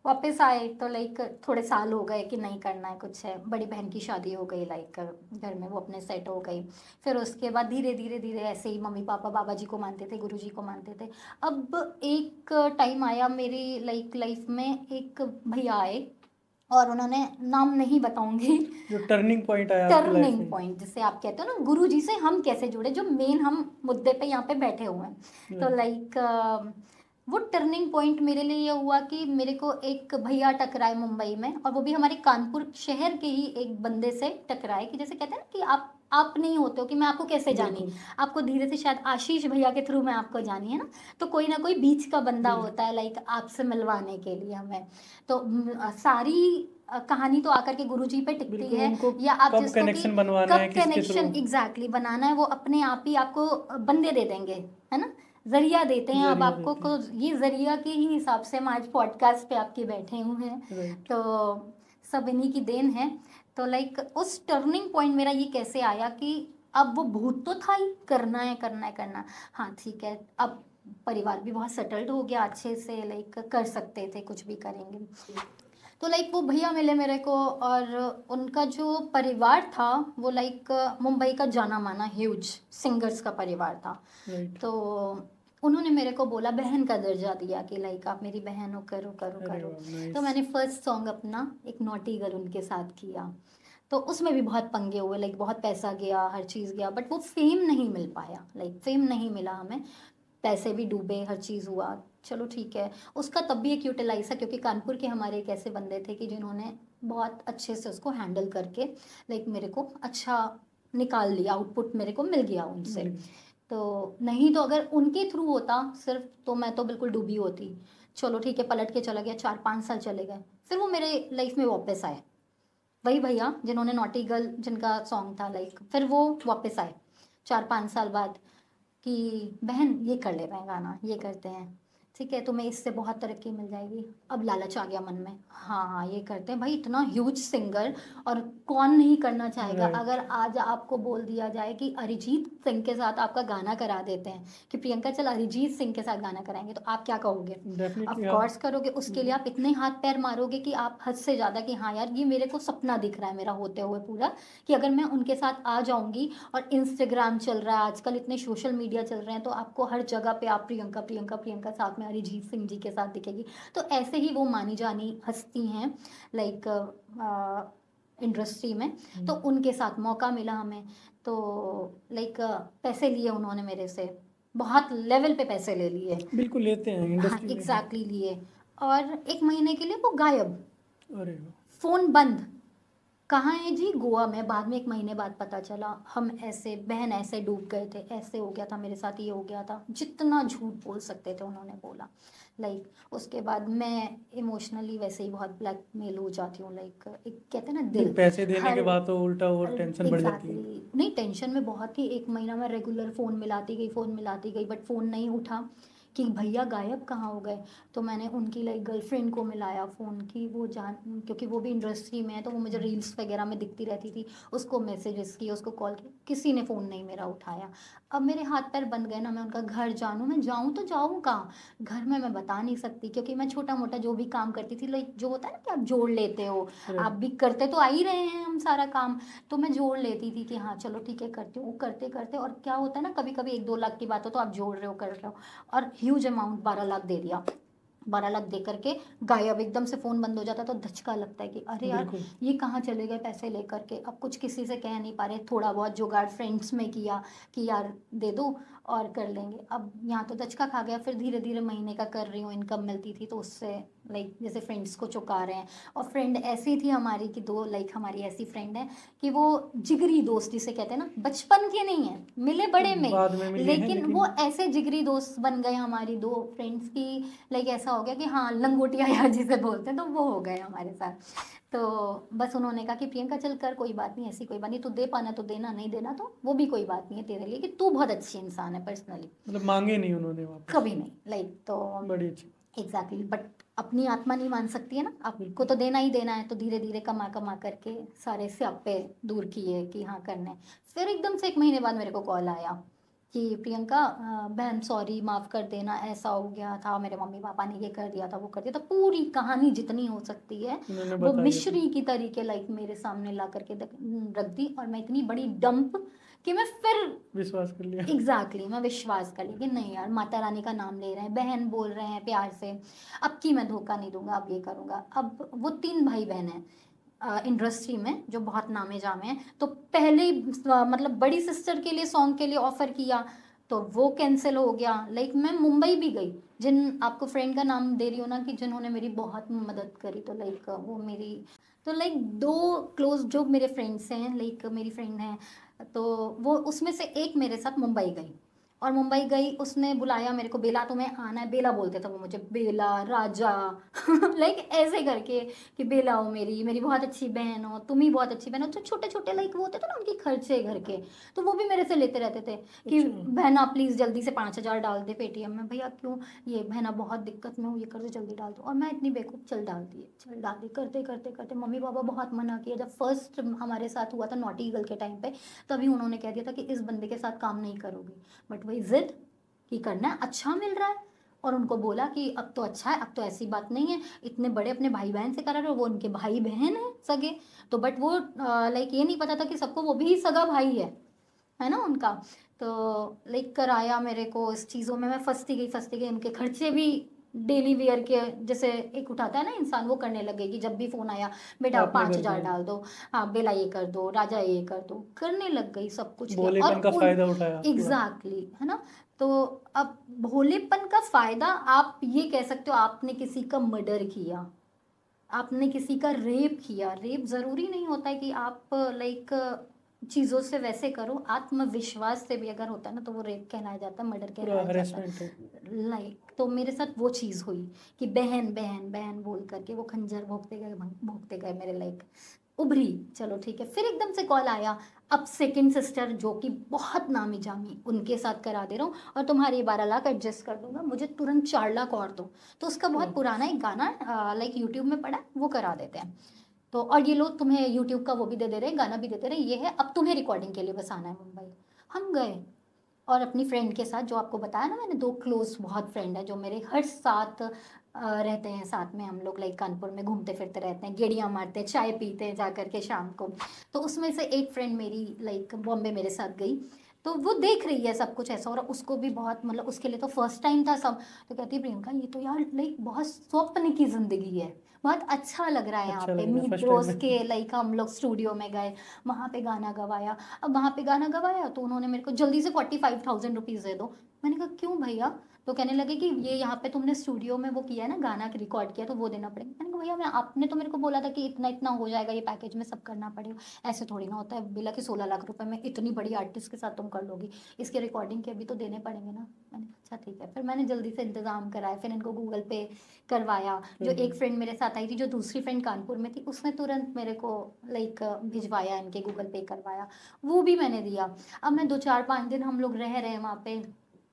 वापस आए तो लाइक थोड़े साल हो गए कि नहीं करना है कुछ है, बड़ी बहन की शादी हो गई लाइक घर में, वो अपने सेट हो गई। फिर उसके बाद धीरे धीरे धीरे ऐसे ही मम्मी पापा बाबा जी को मानते थे, गुरु जी को मानते थे। अब एक टाइम आया मेरी लाइक लाइफ में, एक भैया आए और उन्होंने, नाम नहीं बताऊंगी, जो टर्निंग पॉइंट आया आपकी लाइफ टर्निंग में। पॉइंट जिसे आप कहते हो ना, गुरु जी से हम कैसे जुड़े, जो मेन हम मुद्दे पे यहाँ पे बैठे हुए हैं। तो राइट। लाइक वो टर्निंग पॉइंट मेरे लिए ये हुआ कि मेरे को एक भैया टकराए मुंबई में, और वो भी हमारे कानपुर शहर के ही एक बंदे से टकराए, कि जैसे कहते हैं ना कि आप नहीं होते हो कि मैं आपको कैसे जानी, बिल्कुल आपको धीरे से शायद आशीष भैया के थ्रू मैं आपको जानी, है ना। तो कोई ना कोई बीच का बंदा बिल्कुल। होता है लाइक आपसे मिलवाने के लिए हमें। तो सारी कहानी तो आकर के गुरु जी पे टिकती बिल्कुल, है, उनको या आप कब जिसको कि कनेक्शन बनवाना है, कब किसके थ्रू। कनेक्शन एग्जैक्टली बनाना है, वो अपने आप ही आपको बंदे दे देंगे, है ना, जरिया देते हैं। अब जरिया आपको देते हैं। ये जरिया के ही हिसाब से हम आज पॉडकास्ट पे आपके बैठे हुए हैं। राइट। तो सब इन्हीं की देन है। तो लाइक उस टर्निंग पॉइंट मेरा ये कैसे आया कि अब वो भूत तो था ही, करना है करना है करना, हाँ ठीक है। अब परिवार भी बहुत सेटल्ड हो गया अच्छे से, लाइक कर सकते थे कुछ भी करेंगे। तो लाइक वो भैया मिले मेरे को, और उनका जो परिवार था वो लाइक मुंबई का जाना माना ह्यूज सिंगर्स का परिवार था। राइट। तो उन्होंने मेरे को बोला, बहन का दर्जा दिया कि लाइक आप मेरी बहन हो, करो करो अरे करो। वाह, तो नाइस। मैंने फर्स्ट सॉन्ग अपना एक नॉटी गर्ल उनके साथ किया। तो उसमें भी बहुत पंगे हुए, लाइक बहुत पैसा गया, हर चीज़ गया, बट वो फेम नहीं मिल पाया, लाइक फेम नहीं मिला हमें, पैसे भी डूबे, हर चीज़ हुआ। चलो ठीक है, उसका तब भी एक यूटिलाइज है क्योंकि कानपुर के हमारे एक ऐसे बंदे थे कि जिन्होंने बहुत अच्छे से उसको हैंडल करके लाइक मेरे को अच्छा निकाल लिया, आउटपुट मेरे को मिल गया उनसे। तो नहीं तो अगर उनके थ्रू होता सिर्फ तो मैं तो बिल्कुल डूबी होती। चलो ठीक है, पलट के चला गया, 4-5 साल चले गए, फिर वो मेरे लाइफ में वापस आए, वही भैया जिन्होंने नॉटी गर्ल जिनका सॉन्ग था लाइक, फिर वो वापस आए 4-5 साल बाद कि बहन ये कर ले रहे हैं गाना, ये करते हैं, ठीक है तुम्हें इससे बहुत तरक्की मिल जाएगी। अब लालच आ गया मन में, हाँ हाँ ये करते हैं भाई, इतना ह्यूज सिंगर, और कौन नहीं करना चाहेगा। राइट। अगर आज आपको बोल दिया जाए कि अरिजीत सिंह के साथ आपका गाना करा देते हैं, कि प्रियंका चल अरिजीत सिंह के साथ गाना कराएंगे, तो आप क्या कहोगे? ऑफ डेफिनेटली हाँ। कोर्स करोगे, उसके लिए आप इतने हाथ पैर मारोगे कि आप हद से ज़्यादा कि हाँ यार ये मेरे को सपना दिख रहा है मेरा होते हुए पूरा, कि अगर मैं उनके साथ आ जाऊंगी। और इंस्टाग्राम चल रहा है आजकल, इतने सोशल मीडिया चल रहे हैं, तो आपको हर जगह पे आप प्रियंका प्रियंका प्रियंका साथ में अरिजीत सिंह जी के साथ दिखेगी। तो ऐसे ही वो मानी जानी हस्ती हैं लाइक इंडस्ट्री में। तो उनके साथ मौका मिला हमें, तो लाइक पैसे लिए उन्होंने मेरे से, बहुत लेवल पे पैसे ले लिए। बिल्कुल लेते हैं हाँ इंडस्ट्री में। एग्जैक्टली लिए, और 1 महीने के लिए वो गायब, अरे वाह। फोन बंद। कहाँ है जी? गोवा में। बाद में 1 महीने बाद पता चला, हम ऐसे बहन ऐसे डूब गए थे, ऐसे हो गया था मेरे साथ, ये हो गया था, जितना झूठ बोल सकते थे उन्होंने बोला। लाइक उसके बाद मैं इमोशनली वैसे ही बहुत ब्लैकमेल हो जाती हूँ, लाइक एक कहते हैं ना दिल, पैसे देने के हर बाद तो उल्टा और टेंशन बढ़ जाती है। एग्जैक्टली नहीं, टेंशन में बहुत ही। 1 महीना में रेगुलर फ़ोन मिलाती गई, फ़ोन मिलाती गई, बट फ़ोन नहीं उठा कि भैया गायब कहाँ हो गए। तो मैंने उनकी लाइक गर्लफ्रेंड को मिलाया फ़ोन की, वो जान, क्योंकि वो भी इंडस्ट्री में है तो वो मुझे रील्स वगैरह में दिखती रहती थी। उसको मैसेजेस किए, उसको कॉल किया, किसी ने फ़ोन नहीं मेरा उठाया। अब मेरे हाथ पैर बंद गए ना, मैं उनका घर जानूँ, मैं जाऊँ तो जाऊँ कहाँ? घर में मैं बता नहीं सकती, क्योंकि मैं छोटा मोटा जो भी काम करती थी, लाइक जो होता है ना कि आप जोड़ लेते हो, आप भी करते तो आ ही रहे हैं हम सारा काम, तो मैं जोड़ लेती थी कि हाँ चलो ठीक है करती हूँ। वो करते करते, और क्या होता है ना, कभी कभी 1-2 लाख की बात हो तो आप जोड़ रहे हो, कर रहे हो, और ह्यूज अमाउंट 12 लाख दे दिया। 12 लाख दे करके गायब, एकदम से फ़ोन बंद हो जाता, तो धचका लगता है कि अरे यार बिल्कुल। ये कहाँ चले गए पैसे लेकर के। अब कुछ किसी से कह नहीं पा रहे, थोड़ा बहुत जुगाड़ फ्रेंड्स में किया कि यार दे दो और कर लेंगे। अब यहाँ तो दचका खा गया। फिर धीरे धीरे महीने का कर रही हूँ, इनकम मिलती थी तो उससे लाइक जैसे फ्रेंड्स को चुका रहे हैं। और फ्रेंड ऐसी थी हमारी कि दो, लाइक हमारी ऐसी फ्रेंड है कि वो जिगरी दोस्त जिसे कहते हैं ना, बचपन के नहीं है, मिले बड़े में, बाद में मिली है लेकिन वो ऐसे जिगरी दोस्त बन गए हमारी 2 फ्रेंड्स की। लाइक ऐसा हो गया कि हाँ लंगोटिया यार जिसे बोलते हैं, तो वो हो गए हमारे साथ। तो बस उन्होंने कहा कि प्रियंका चल कर, कोई बात नहीं, ऐसी कोई बात नहीं, तू दे पाना तो देना, नहीं देना तो वो भी कोई बात नहीं है तेरे लिए, कि तू बहुत अच्छी इंसान है पर्सनली। मतलब मांगे नहीं उन्होंने वापस? कभी नहीं, लाइक तो बड़ी अच्छी। एग्जैक्टली, बट अपनी आत्मा नहीं मान सकती है ना, आपको तो देना ही देना है। तो धीरे धीरे कमा कमा करके सारे स्यापे दूर किए कि हाँ करने। फिर एकदम से 1 महीने बाद मेरे को कॉल आया कि प्रियंका बहन सॉरी माफ़ कर देना, ऐसा हो गया था, मेरे मम्मी पापा ने ये कर दिया था, वो कर दिया था, पूरी कहानी जितनी हो सकती है उन्होंने वो बताई मिश्री की तरीके लाइक मेरे सामने ला करके रख दी। और मैं इतनी बड़ी डंप कि मैं फिर विश्वास कर लिया। एग्जैक्टली मैं विश्वास कर ली कि नहीं यार, माता रानी का नाम ले रहे हैं, बहन बोल रहे हैं प्यार से, अब की मैं धोखा नहीं दूंगा, अब ये करूंगा। अब वो 3 भाई बहन हैं इंडस्ट्री में जो बहुत नामे जामे हैं। तो पहले ही मतलब बड़ी सिस्टर के लिए सॉन्ग के लिए ऑफर किया तो वो कैंसिल हो गया। लाइक मैं मुंबई भी गई, जिन आपको फ्रेंड का नाम दे रही हो ना कि जिन्होंने मेरी बहुत मदद करी, तो लाइक वो मेरी, तो लाइक 2 क्लोज जो मेरे फ्रेंड्स हैं, लाइक मेरी फ्रेंड हैं, तो वो उसमें से एक मेरे साथ मुंबई गई। और मुंबई गई, उसने बुलाया मेरे को, बेला तुम्हें आना है, बेला बोलते थे वो मुझे, बेला राजा लाइक ऐसे करके कि बेला हो, मेरी मेरी बहुत अच्छी बहन हो, तुम ही बहुत अच्छी बहन हो। तो छोटे छोटे लाइक वो होते थे ना उनके खर्चे घर के, तो वो भी मेरे से लेते रहते थे कि अच्छा। बहना प्लीज़ जल्दी से 5,000 डाल दे पेटीएम में। भैया क्यों, ये बहना बहुत दिक्कत में हूँ, ये कर दे जल्दी डाल दो। और मैं इतनी बेवकूफ़, चल डाल दिए, चल डाल दिए, करते करते करते मम्मी पापा बहुत मना किया। जब फर्स्ट हमारे साथ हुआ था नॉटी ईगल के टाइम पे, तभी उन्होंने कह दिया था कि इस बंदे के साथ काम नहीं करोगी। बट वही जिद कि करना है, अच्छा मिल रहा है। और उनको बोला कि अब तो अच्छा है, अब तो ऐसी बात नहीं है, इतने बड़े अपने भाई बहन से करा रहे हो, वो उनके भाई बहन है सगे। तो बट वो लाइक ये नहीं पता था कि सबको वो भी सगा भाई है ना उनका। तो लाइक कराया मेरे को, इस चीज़ों में मैं फंसती गई। उनके खर्चे भी डेली वेयर के जैसे एक उठाता है ना इंसान, वो करने लग गई कि जब भी फ़ोन आया बेटा आपने कर 5,000 दिया? डाल दो, हाँ बेला ये कर दो, राजा ये कर दो, करने लग गई, सब कुछ किया। और भोलेपन का उन फायदा उठाया पूरा। एग्जैक्टली है ना। तो अब भोलेपन का फ़ायदा आप ये कह सकते हो, आपने किसी का मर्डर किया, आपने किसी का रेप किया। रेप ज़रूरी नहीं होता है कि आप लाइक चीज़ों से वैसे करो, आत्मविश्वास से भी अगर होता है ना तो वो रेप कहलाया जाता है, मर्डर पूरा कहलाया जाता हरेसमेंट है। है। लाइक तो मेरे साथ वो चीज़ हुई कि बहन बहन बहन बोल करके वो खंजर भोंकते गए मेरे, लाइक उभरी। चलो ठीक है, फिर एकदम से कॉल आया, अब सेकंड सिस्टर जो कि बहुत नामी जामी, उनके साथ करा दे रहा हूँ और तुम्हारे 12 लाख एडजस्ट कर दूंगा, मुझे तुरंत 4 लाख और दो। तो उसका बहुत पुराना एक गाना लाइक यूट्यूब में पड़ा है, वो करा देते हैं। तो और ये लोग तुम्हें यूट्यूब का वो भी दे दे रहे हैं, गाना भी दे दे रहे हैं, ये है, अब तुम्हें रिकॉर्डिंग के लिए बस आना है मुंबई। हम गए और अपनी फ्रेंड के साथ, जो आपको बताया ना मैंने, 2 क्लोज बहुत फ्रेंड है जो मेरे हर साथ रहते हैं साथ में। हम लोग लाइक कानपुर में घूमते फिरते रहते हैं, गेड़ियाँ मारते हैं, चाय पीते हैं जा कर के शाम को। तो उसमें से एक फ्रेंड मेरी लाइक बॉम्बे मेरे साथ गई। तो वो देख रही है सब कुछ ऐसा, और उसको भी बहुत, मतलब उसके लिए तो फर्स्ट टाइम था सब। तो कहती है प्रियंका ये तो यार लाइक बहुत स्वप्न की जिंदगी है, बहुत अच्छा लग रहा है यहाँ अच्छा पे। लग रहा है मीट फर्स्ट टाइम ब्रोस में। के लाइक हम लोग स्टूडियो में गए, वहाँ पे गाना गवाया। अब वहाँ पे गाना गवाया तो उन्होंने मेरे को जल्दी से 45,000 रुपीज़ दे दो। मैंने कहा क्यों भैया? तो कहने लगे कि ये यहाँ पे तुमने स्टूडियो में वो किया है ना, गाना रिकॉर्ड किया, तो वो देना पड़ेगा। मैंने कहा भैया मैं, आपने तो मेरे को बोला था कि इतना इतना हो जाएगा, ये पैकेज में सब करना पड़ेगा। ऐसे थोड़ी ना होता है, बोला कि 16 लाख रुपए में इतनी बड़ी आर्टिस्ट के साथ तुम कर लोगी, इसके रिकॉर्डिंग के भी तो देने पड़ेंगे ना। मैंने कहा अच्छा ठीक है। फिर मैंने जल्दी से इंतजाम कराया, फिर इनको गूगल पे करवाया। जो एक फ्रेंड मेरे साथ आई थी, जो दूसरी फ्रेंड कानपुर में थी, उसने तुरंत मेरे को लाइक भिजवाया, इनके गूगल पे करवाया, वो भी मैंने दिया। अब मैं 2 4 5 दिन हम लोग रह रहे हैं वहाँ पे।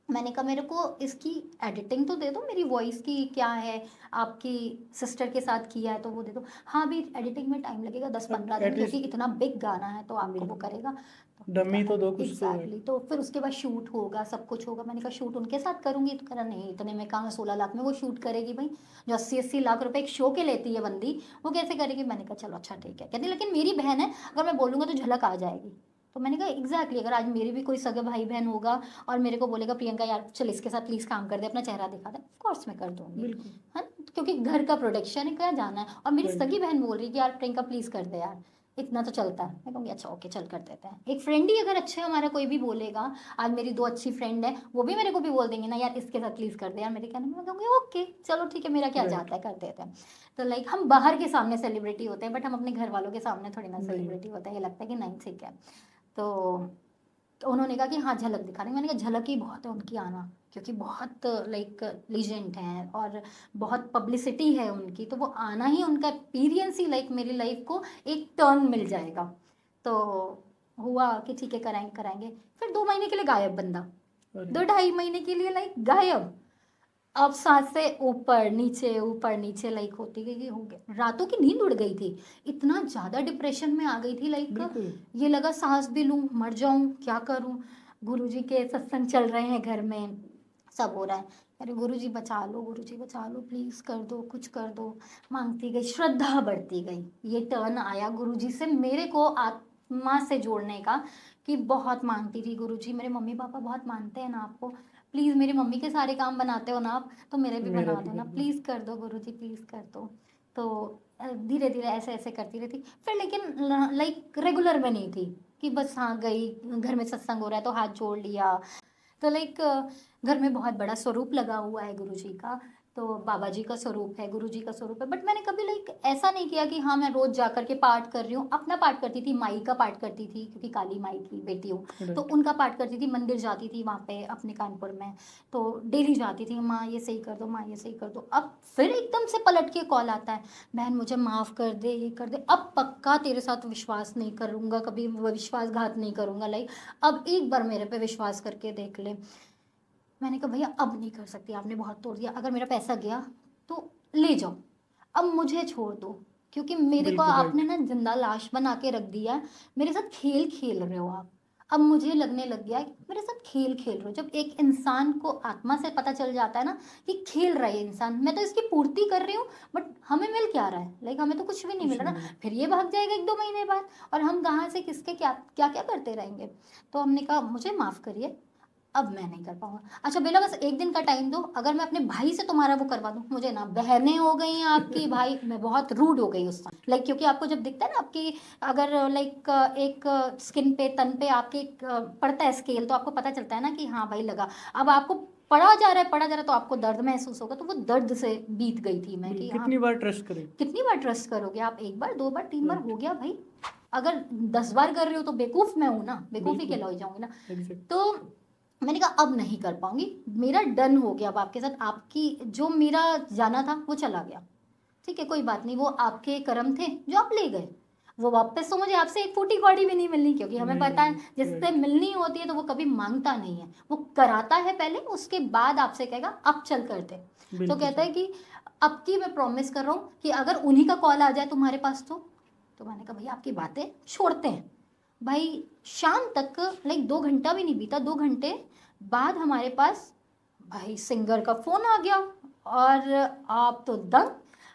मैंने कहा मेरे को इसकी एडिटिंग तो दे दो, मेरी वॉइस की क्या है, आपकी सिस्टर के साथ किया है तो वो दे दो। हाँ भी एडिटिंग में टाइम लगेगा 10 15 दिन, क्योंकि एटलीस्ट इतना बिग गाना है तो आपको वो बिल्कुल करेगा। तो डमी तो दो कुछ तो है। एग्जैक्टली, तो फिर उसके बाद शूट होगा, सब कुछ होगा। मैंने कहा शूट उनके साथ करूंगी, तो करा नहीं इतने में कहाँ 16 लाख में वो शूट करेगी भाई, जो 80 80 लाख रुपए एक शो के लेती है बंदी, वो कैसे करेगी? मैंने कहा चलो अच्छा ठीक है। कहती लेकिन मेरी बहन है, अगर मैं बोलूंगा तो झलक आ जाएगी। तो मैंने कहा एग्जैक्टली, अगर आज मेरी भी कोई सगा भाई बहन होगा और मेरे को बोलेगा प्रियंका यार चल इसके साथ प्लीज काम कर दे, अपना चेहरा दिखा दे, ऑफ कोर्स मैं कर दूंगी, बिल्कुल है ना? क्योंकि घर का प्रोडक्शन है, क्या जाना है। और मेरी राइट। सगी बहन बोल रही है कि यार प्रियंका प्लीज कर दे यार, इतना तो चलता है। मैं कहूँगी अच्छा ओके चल कर देते हैं। एक फ्रेंड ही अगर अच्छा हमारा कोई भी बोलेगा, आज मेरी 2 अच्छी फ्रेंड है, वो भी मेरे को भी बोल देंगे ना यार इसके साथ प्लीज कर दे यार, मेरे कहने में मैं कहूँगी ओके चलो ठीक है, मेरा क्या राइट जाता है, कर देते हैं। तो लाइक हम बाहर के सामने सेलिब्रिटी होते हैं, बट हम अपने घर वालों के सामने थोड़ी ना नहीं सेलिब्रिटी होते हैं। ये लगता है कि नहीं ठीक है। तो उन्होंने कहा कि हाँ झलक दिखा देंगे। मैंने कहा झलक ही बहुत है उनकी आना, क्योंकि बहुत लाइक लीजेंड हैं और बहुत पब्लिसिटी है उनकी, तो वो आना ही उनका एक्सपीरियंस ही लाइक मेरी लाइफ को एक टर्न मिल जाएगा। तो हुआ कि ठीक है कराएंगे कराएंगे। फिर 2 महीने के लिए गायब बंदा, अरे 2 2.5 महीने के लिए लाइक गायब। अब सांसें ऊपर नीचे लाइक होती गई, हो गया। रातों की नींद उड़ गई थी, इतना ज़्यादा डिप्रेशन में आ गई थी लाइक, बिल्कुल ये लगा सांस भी लूँ मर जाऊँ, क्या करूँ। गुरुजी के सत्संग चल रहे हैं घर में, सब हो रहा है। अरे गुरुजी बचा लो, गुरुजी बचा लो, प्लीज़ कर दो, कुछ कर दो। मांगती गई, श्रद्धा बढ़ती गई। ये टर्न आया गुरुजी से मेरे को आत्मा से जोड़ने का, कि बहुत मांगती थी गुरुजी, मेरे मम्मी पापा बहुत मानते हैं ना आपको, प्लीज़ मेरी मम्मी के सारे काम बनाते हो ना आप, तो मेरे भी मेरा बना भी दो कर ना, दो। प्लीज़ कर दो गुरुजी, प्लीज़ कर दो। तो धीरे धीरे ऐसे ऐसे करती रहती। फिर लेकिन लाइक रेगुलर में नहीं थी कि बस हाँ गई, घर में सत्संग हो रहा है तो हाथ जोड़ लिया। तो लाइक घर में बहुत बड़ा स्वरूप लगा हुआ है गुरु जी का, तो बाबा जी का स्वरूप है, गुरु जी का स्वरूप है। बट मैंने कभी लाइक ऐसा नहीं किया कि हाँ मैं रोज जा करके पाठ कर रही हूँ। अपना पाठ करती थी, माई का पाठ करती थी, क्योंकि काली माई की बेटी हूँ, तो राइट उनका पाठ करती थी। मंदिर जाती थी वहाँ पे अपने कानपुर में, तो डेली जाती थी, माँ ये सही कर दो, माँ ये सही कर दो। अब फिर एकदम से पलट के कॉल आता है, बहन मुझे माफ़ कर दे, ये कर दे, अब पक्का तेरे साथ विश्वास नहीं करूँगा, कभी विश्वासघात नहीं करूँगा, लाइक अब एक बार मेरे पे विश्वास करके देख ले। मैंने कहा भैया अब नहीं कर सकती, आपने बहुत तोड़ दिया, अगर मेरा पैसा गया तो ले जाओ, अब मुझे छोड़ दो, क्योंकि मेरे को बिल्कुल आपने राइट। ना जिंदा लाश बना के रख दिया है, मेरे साथ खेल खेल रहे हो आप। अब मुझे लगने लग गया कि मेरे साथ खेल खेल रहे हो। जब एक इंसान को आत्मा से पता चल जाता है ना कि खेल रहा है इंसान, मैं तो इसकी पूर्ति कर रही हूँ बट हमें मिल क्या रहा है, लाइक हमें तो कुछ भी नहीं मिल कुछ रहा नहीं ना, मिला। फिर ये भाग जाएगा 1 2 महीने बाद, और हम कहाँ से किसके क्या क्या क्या करते रहेंगे। तो हमने कहा मुझे माफ़ करिए, अब मैं नहीं कर पाऊंगा। अच्छा बेला बस एक दिन का टाइम दो, अगर मैं अपने भाई से तुम्हारा वो करवा दूं, मुझे ना बहनें हो गई आपकी, भाई मैं बहुत रूड हो गई उस समय, लाइक क्योंकि आपको जब दिखता है ना आपकी, अगर लाइक एक स्किन पे तन पे आपके एक, पड़ता है स्केल, तो आपको पता चलता है ना कि हाँ भाई लगा। अब आपको पड़ा जा रहा है तो आपको दर्द महसूस होगा, तो वो दर्द से बीत गई थी मैं कि हाँ। कितनी बार ट्रस्ट करें। कितनी बार ट्रस्ट करोगे आप? एक बार, 2 बार, 3 बार राइट हो गया भाई। अगर 10 बार कर रहे हो तो बेवकूफ मैं हूं ना, बेवकूफी के बिल्कुल लाई जाऊंगी ना। एग्जैक्ट। तो मैंने कहा अब नहीं कर पाऊंगी, मेरा डन हो गया अब आपके साथ, आपकी जो मेरा जाना था वो चला गया, ठीक है कोई बात नहीं, वो आपके कर्म थे जो आप ले गए, वो वापस तो मुझे आपसे एक फूटी कौड़ी भी नहीं मिलनी, क्योंकि हमें नहीं पता है मिलनी। जिससे राइट मिलनी होती है तो वो कभी मांगता नहीं है, वो कराता है पहले, उसके बाद आपसे कहेगा अब चल करते। तो बिल्कुल कहता सही। है कि अब की मैं प्रॉमिस कर रहा हूँ कि अगर उन्हीं का कॉल आ जाए तुम्हारे पास तो मैंने कहा भैया आपकी बातें छोड़ते हैं भाई। शाम तक लाइक 2 घंटा भी नहीं बीता, 2 घंटे बाद हमारे पास भाई सिंगर का फोन आ गया, और आप तो दंग,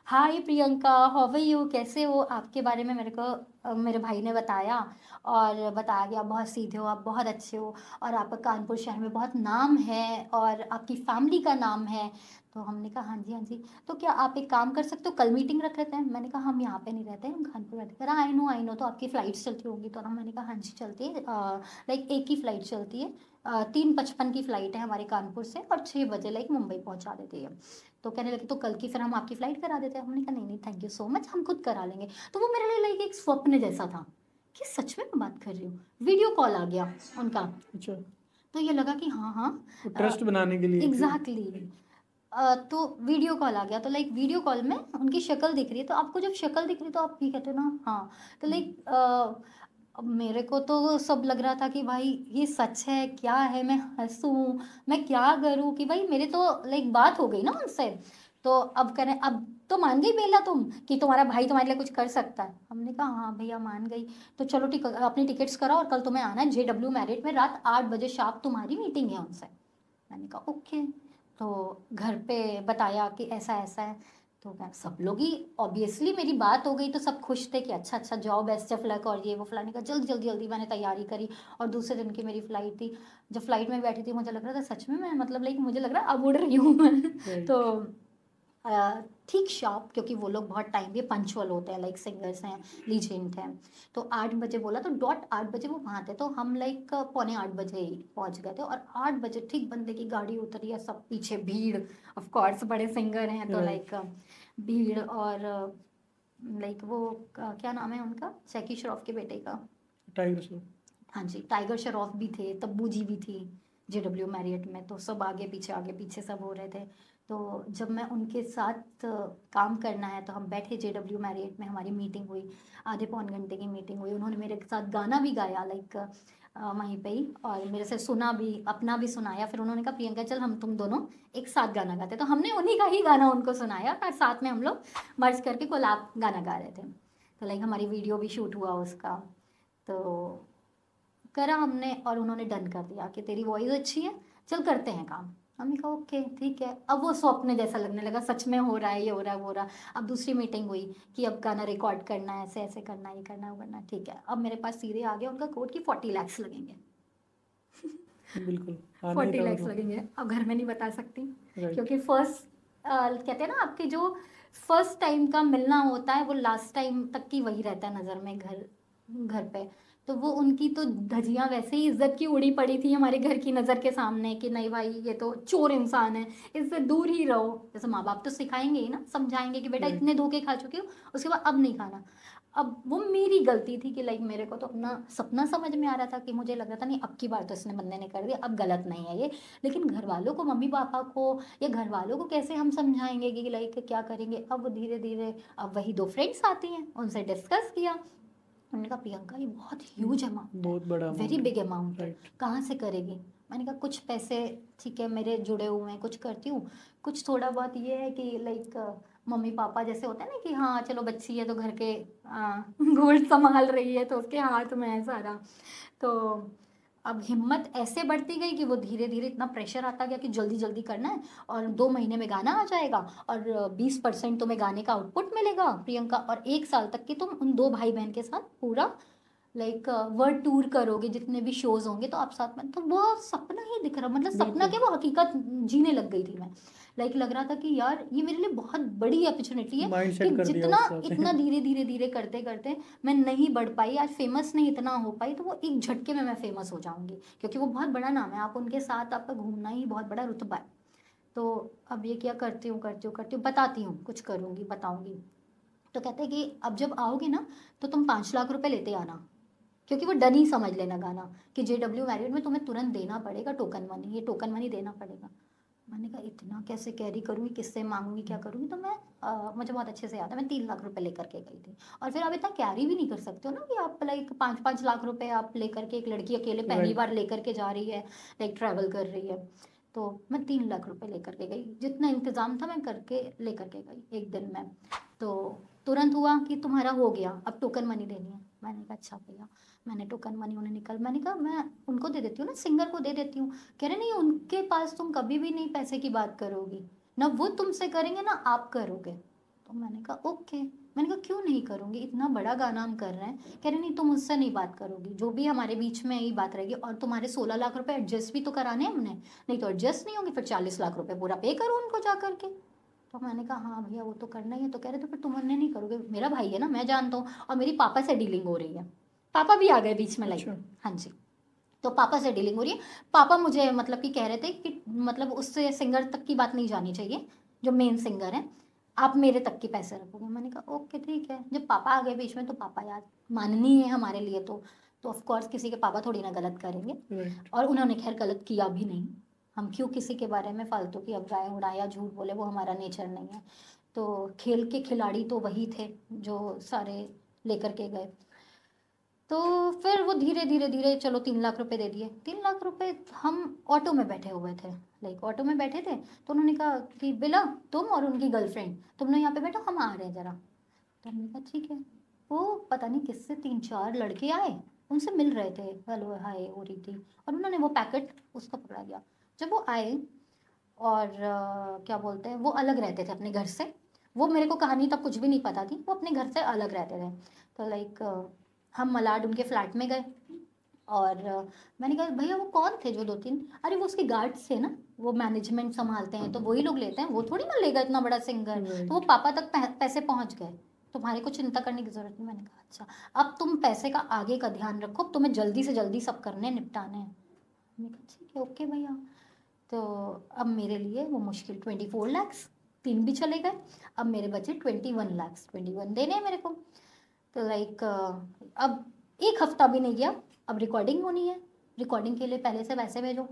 हाय प्रियंका हाउ आर यू, कैसे हो, आपके बारे में मेरे को मेरे भाई ने बताया, और बताया कि आप बहुत सीधे हो, आप बहुत अच्छे हो और आपका कानपुर शहर में बहुत नाम है और आपकी फैमिली का नाम है। तो हमने कहा हाँ जी हाँ जी, तो क्या आप एक काम कर सकते हो, कल मीटिंग रख लेते हैं। मैंने कहा हम यहाँ पे नहीं रहते, हम कानपुर रहते। कह रहा आई नो, तो आपकी फ़्लाइट्स चलती होगी। तो मैंने कहा हाँ जी चलती है, लाइक एक ही फ़्लाइट चलती है, 3:55 की फ़्लाइट है हमारे कानपुर से और 6 बजे लाइक मुंबई पहुँचा देती है। तो कहने लगे तो कल की फिर हम आपकी फ़्लाइट करा देते हैं। हमने कहा नहीं नहीं थैंक यू सो मच, हम खुद करा लेंगे। तो वो मेरे लिए लाइक एक स्वप्न जैसा था कि सच में मैं बात कर रही हूँ। वीडियो कॉल आ गया उनका, अच्छा, तो ये लगा कि हाँ हाँ तो ट्रस्ट बनाने के लिए कि एग्जैक्टली। तो वीडियो कॉल आ गया, तो लाइक वीडियो कॉल में उनकी शक्ल दिख रही है, तो आपको जब शक्ल दिख रही है तो आप ये कहते हो ना हाँ। तो लाइक अब मेरे को तो सब लग रहा था कि भाई ये सच है क्या है, मैं हंसूं, मैं क्या करूं कि भाई मेरे तो लाइक बात हो गई ना उनसे। तो अब करें, अब तो मान गई बेला तुम कि तुम्हारा भाई तुम्हारे लिए कुछ कर सकता है। हमने कहा हाँ भैया मान गई। तो चलो अपनी टिकट्स कराओ और कल तुम्हें आना है JW मैरिट में, रात 8 बजे शार्प तुम्हारी मीटिंग है उनसे। मैंने कहा ओके। तो घर पे बताया कि ऐसा ऐसा है। तो क्या सब लोग ही ऑब्वियसली मेरी बात हो गई तो सब खुश थे कि अच्छा अच्छा जाओ, बेस्ट ऑफ लक और ये वो फलाने का। जल्दी जल्दी जल्दी मैंने तैयारी करी और दूसरे दिन की मेरी फ़्लाइट थी। जब फ्लाइट में बैठी थी मुझे लग रहा था सच में मैं मतलब लाइक मुझे लग रहा है अब उड़ रही हूँ मैं। तो ठीक शार्प, क्योंकि वो लोग बहुत टाइम भी पंचुअल होते हैं, लाइक सिंगर्स हैं, लीजेंड हैं। तो 8 बजे बोला तो डॉट 8 बजे वो वहाँ थे, तो हम लाइक पौने 8 बजे ही पहुँच गए थे। और 8 बजे ठीक बंदे की गाड़ी उतरी है, सब पीछे भीड़, ऑफ कोर्स बड़े सिंगर हैं तो राइट, लाइक भीड़। और लाइक वो क्या नाम है उनका, जैकी श्रॉफ के बेटे का। टाइगर श्रॉफ। हाँ जी, टाइगर श्रॉफ भी थे, तब्बू जी भी थी JW मैरियट में। तो सब आगे पीछे सब हो रहे थे। तो जब मैं उनके साथ काम करना है तो हम बैठे JW मैरियट में, हमारी मीटिंग हुई, आधे पौन घंटे की मीटिंग हुई। उन्होंने मेरे साथ गाना भी गाया लाइक वहीं पे ही, और मेरे से सुना भी, अपना भी सुनाया। फिर उन्होंने कहा प्रियंका चल हम तुम दोनों एक साथ गाना गाते। तो हमने उन्हीं का ही गाना उनको सुनाया और साथ में हम लोग मर्ज करके कोलैब गाना गा रहे थे। तो लाइक हमारी वीडियो भी शूट हुआ उसका। तो करा हमने और उन्होंने डन कर दिया कि तेरी वॉइस अच्छी है, चल करते हैं काम। हमने कहा ओके ठीक है। अब वो स्वप्न जैसा लगने लगा, सच में हो रहा है, ये हो रहा है, वो हो रहा है। अब दूसरी मीटिंग हुई कि अब गाना रिकॉर्ड करना है, ऐसे ऐसे करना है, ये करना है, वो करना है। ठीक है, अब मेरे पास सीधे आ गया उनका कोड कि 40 lakhs लगेंगे। बिल्कुल आने ही 40 था वो lakhs तो। लगेंगे, अब घर में नहीं बता सकती, राइट, क्योंकि फर्स्ट कहते हैं ना आपके जो फर्स्ट टाइम का मिलना होता है वो लास्ट टाइम तक की वही रहता है नज़र में, घर घर पे। तो वो उनकी तो धजियां वैसे ही इज्जत की उड़ी पड़ी थी हमारे घर की नज़र के सामने कि नहीं भाई ये तो चोर इंसान है, इससे दूर ही रहो। जैसे माँ बाप तो सिखाएंगे ही ना, समझाएंगे कि बेटा राइट, इतने धोखे खा चुके हो, उसके बाद अब नहीं खाना। अब वो मेरी गलती थी कि लाइक मेरे को तो अपना सपना समझ में आ रहा था कि मुझे लग रहा था नहीं अब की बार तो इसने बंदे ने कर दिया, अब गलत नहीं है ये। लेकिन घर वालों को, मम्मी पापा को या घर वालों को कैसे हम समझाएंगे कि लाइक क्या करेंगे। अब धीरे धीरे अब वही दो फ्रेंड्स आती हैं, उनसे डिस्कस किया। उन्होंने कहा प्रियंका ये बहुत ह्यूज अमाउंट है, बहुत बड़ा वेरी अमाउंट है। बिग अमाउंट है, राइट, कहाँ से करेगी। मैंने कहा कुछ पैसे ठीक है मेरे जुड़े हुए हैं, कुछ करती हूँ। कुछ थोड़ा बहुत ये है कि लाइक मम्मी पापा जैसे होते हैं ना कि हाँ चलो बच्ची है तो घर के गोल्ड संभाल रही है तो उसके हाथ में है सारा। तो अब हिम्मत ऐसे बढ़ती गई कि वो धीरे धीरे इतना प्रेशर आता गया कि जल्दी जल्दी करना है और 2 महीने में गाना आ जाएगा और 20% तुम्हें गाने का आउटपुट मिलेगा प्रियंका, और 1 साल तक की तुम उन 2 भाई बहन के साथ पूरा लाइक वर्ल्ड टूर करोगे, जितने भी शोज होंगे तो आप साथ में। तो वो सपना ही दिख रहा, मतलब सपना बिल्कुल क्या वो हकीकत जीने लग गई थी मैं। लाइक लग रहा था कि यार ये मेरे लिए बहुत बड़ी अपॉर्चुनिटी है माइंड कि सेट कर दिया जितना उस हिसाब से। इतना धीरे धीरे धीरे करते करते मैं नहीं बढ़ पाई, आज फेमस नहीं इतना हो पाई, तो वो एक झटके में मैं फेमस हो जाऊंगी, क्योंकि वो बहुत बड़ा नाम है, आप उनके साथ आपका घूमना ही बहुत बड़ा रुतबा है। तो अब ये क्या करती हूँ करती हूँ करती हूँ, बताती हूँ कुछ करूँगी बताऊँगी। तो कहते हैं कि अब जब आओगे ना तो तुम 5 लाख रुपए लेते आना, क्योंकि वो डन ही समझ लेना गाना कि JW मैरियड में तुम्हें तुरंत देना पड़ेगा टोकन मनी, ये टोकन मनी देना पड़ेगा। मैंने कहा इतना कैसे कैरी करूँगी, किससे मांगूंगी, क्या करूँगी। तो मैं मुझे बहुत अच्छे से याद है मैं 3 लाख रुपए लेकर के गई थी। और फिर आप इतना कैरी भी नहीं कर सकते हो ना कि आप लाइक 5-5 लाख रुपए आप लेकर के, एक लड़की अकेले पहली राइट, बार लेकर के जा रही है, लाइक ट्रैवल कर रही है। तो मैं 3 लाख रुपए लेकर के गई, जितना इंतज़ाम था मैं करके लेकर के गई एक दिन में। तो तुरंत हुआ कि तुम्हारा हो गया, अब टोकन मनी देनी है। मैंने कहा अच्छा भैया। मैंने टोकन मनी उन्हें मैंने कहा मैं उनको दे देती हूँ ना, सिंगर को दे देती हूँ। कह रहे नहीं उनके पास तुम कभी भी नहीं पैसे की बात करोगी, ना वो तुमसे करेंगे ना आप करोगे। तो मैंने कहा ओके। मैंने कहा क्यों नहीं करूँगी, इतना बड़ा गाना हम कर रहे हैं। कह रहे नहीं तुम मुझसे नहीं बात करोगी, जो भी हमारे बीच में यही बात रहेगी, और तुम्हारे 16 लाख रुपए एडजस्ट भी तो कराने हैं हमने, नहीं तो एडजस्ट नहीं होंगे, फिर 40 लाख रुपए पूरा पे करो उनको जा करके। तो मैंने कहा हाँ भैया वो तो करना ही है। तो कह रहे तो फिर तुमने नहीं करोगे, मेरा भाई है ना, मैं जानता हूँ, और मेरी पापा से डीलिंग हो रही है, पापा भी आ गए बीच में, लाइक अच्छा। हाँ जी। तो पापा से डीलिंग हो रही है, पापा मुझे मतलब कि कह रहे थे कि मतलब उससे सिंगर तक की बात नहीं जानी चाहिए, जो मेन सिंगर है, आप मेरे तक के पैसे रखोगे। मैंने कहा ओके ठीक है। जब पापा आ गए बीच में, तो पापा यार माननी है हमारे लिए, तो ऑफ कोर्स किसी के पापा थोड़ी ना गलत करेंगे, राइट। और उन्होंने खैर गलत किया भी नहीं। हम क्यों किसी के बारे में फालतू की अफवाहें उड़ाए या झूठ बोले, वो हमारा नेचर नहीं है। तो खेल के खिलाड़ी तो वही थे जो सारे लेकर के गए। तो फिर वो धीरे धीरे धीरे चलो 3 लाख रुपए दे दिए। 3 लाख रुपए, हम ऑटो में बैठे हुए थे, लाइक ऑटो में बैठे थे, तो उन्होंने कहा कि बिला तुम और उनकी गर्लफ्रेंड तुम लोग यहाँ पे बैठो, हम आ रहे हैं ज़रा। तो हमने कहा ठीक है। वो पता नहीं किससे 3-4 लड़के आए, उनसे मिल रहे थे, हेलो हाय हो रही थी, और उन्होंने वो पैकेट उसका पकड़ा दिया। जब वो आए और क्या बोलते हैं, वो अलग रहते थे अपने घर से, वो मेरे को कहानी तब कुछ भी नहीं पता थी, वो अपने घर से अलग रहते थे। तो लाइक हम मलाड उनके फ्लैट में गए, और मैंने कहा भैया वो कौन थे जो 2-3, अरे वो उसके गार्ड्स थे ना, वो मैनेजमेंट संभालते हैं तो वही लोग लेते हैं, वो थोड़ी ना लेगा इतना बड़ा सिंगर, तो वो राइट। पापा तक पैसे पहुंच गए, तुम्हारे को चिंता करने की जरूरत नहीं। मैंने कहा अच्छा, अब तुम पैसे का आगे का ध्यान रखो, तुम्हें जल्दी से जल्दी सब करने निपटाने हैं। मैंने कहा ठीक है ओके भैया। तो अब मेरे लिए वो मुश्किल 24 लैक्स, 3 भी चले गए, अब मेरे बचे 21 लैक्स, 21 देने हैं मेरे को। तो लाइक अब 1 हफ्ता भी नहीं गया, अब रिकॉर्डिंग होनी है, रिकॉर्डिंग के लिए पहले से वैसे भेजो,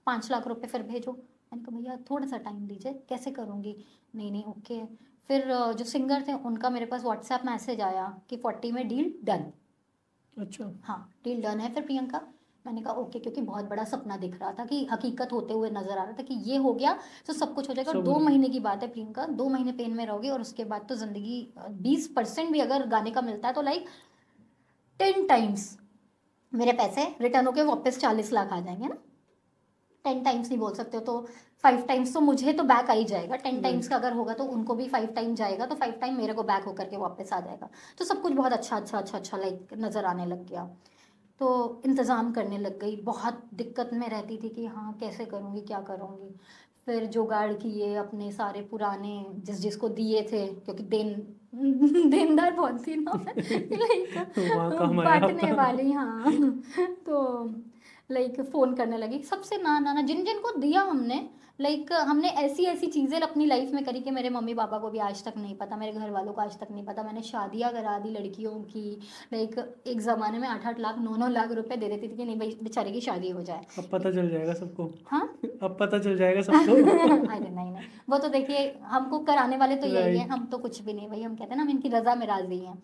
5 लाख रुपए फिर भेजो। मैंने कहा भैया थोड़ा सा टाइम दीजिए, कैसे करूँगी, नहीं नहीं ओके। फिर जो सिंगर थे उनका मेरे पास व्हाट्सएप मैसेज आया कि 40 में डील डन। अच्छा। हाँ डील डन है फिर प्रियंका। मैंने कहा ओके, क्योंकि बहुत बड़ा सपना दिख रहा था कि हकीकत होते हुए नजर आ रहा था कि ये हो गया तो सब कुछ हो जाएगा। और सब हो 2 महीने की बात है प्रियंका, 2 महीने पेन में रहोगी, और उसके बाद तो जिंदगी 20% भी अगर गाने का मिलता है तो लाइक 10 टाइम्स मेरे पैसे रिटर्न होके वापस 40 लाख आ जाएंगे ना। 10 टाइम्स नहीं बोल सकते हो तो 5 टाइम्स तो मुझे तो बैक आ ही जाएगा, 10 टाइम्स राइट। का अगर होगा तो उनको भी 5 टाइम जाएगा, तो 5 टाइम मेरे को बैक होकर के वापस आ जाएगा। तो सब कुछ बहुत अच्छा अच्छा अच्छा अच्छा लाइक नज़र आने लग गया। तो इंतज़ाम करने लग गई, बहुत दिक्कत में रहती थी कि हाँ कैसे करूँगी क्या करूँगी। फिर जुगाड़ किए अपने सारे पुराने, जिसको दिए थे, क्योंकि देनदार बहुत थी ना मैं, लाइक वहाँ काम आया बांटने आपका। वाली हाँ। तो लाइक फ़ोन करने लगी सबसे, ना ना ना जिन जिन को दिया हमने, लाइक हमने ऐसी ऐसी चीज़ें अपनी लाइफ में करी कि मेरे मम्मी पापा को भी आज तक नहीं पता, मेरे घर वालों को आज तक नहीं पता। मैंने शादियाँ करा दी लड़कियों की, लाइक एक ज़माने में 8-8 लाख 9-9 लाख रुपए दे देती थी कि नहीं भाई बेचारे की शादी हो जाए। अब पता चल जाएगा सबको। हाँ अब पता चल जाएगा सबको। अरे नहीं नहीं, वो तो देखिए हमको कराने वाले तो यही है, राइट। हम तो कुछ भी नहीं भाई, हम कहते हैं ना हम इनकी रज़ा में राज़ी हैं।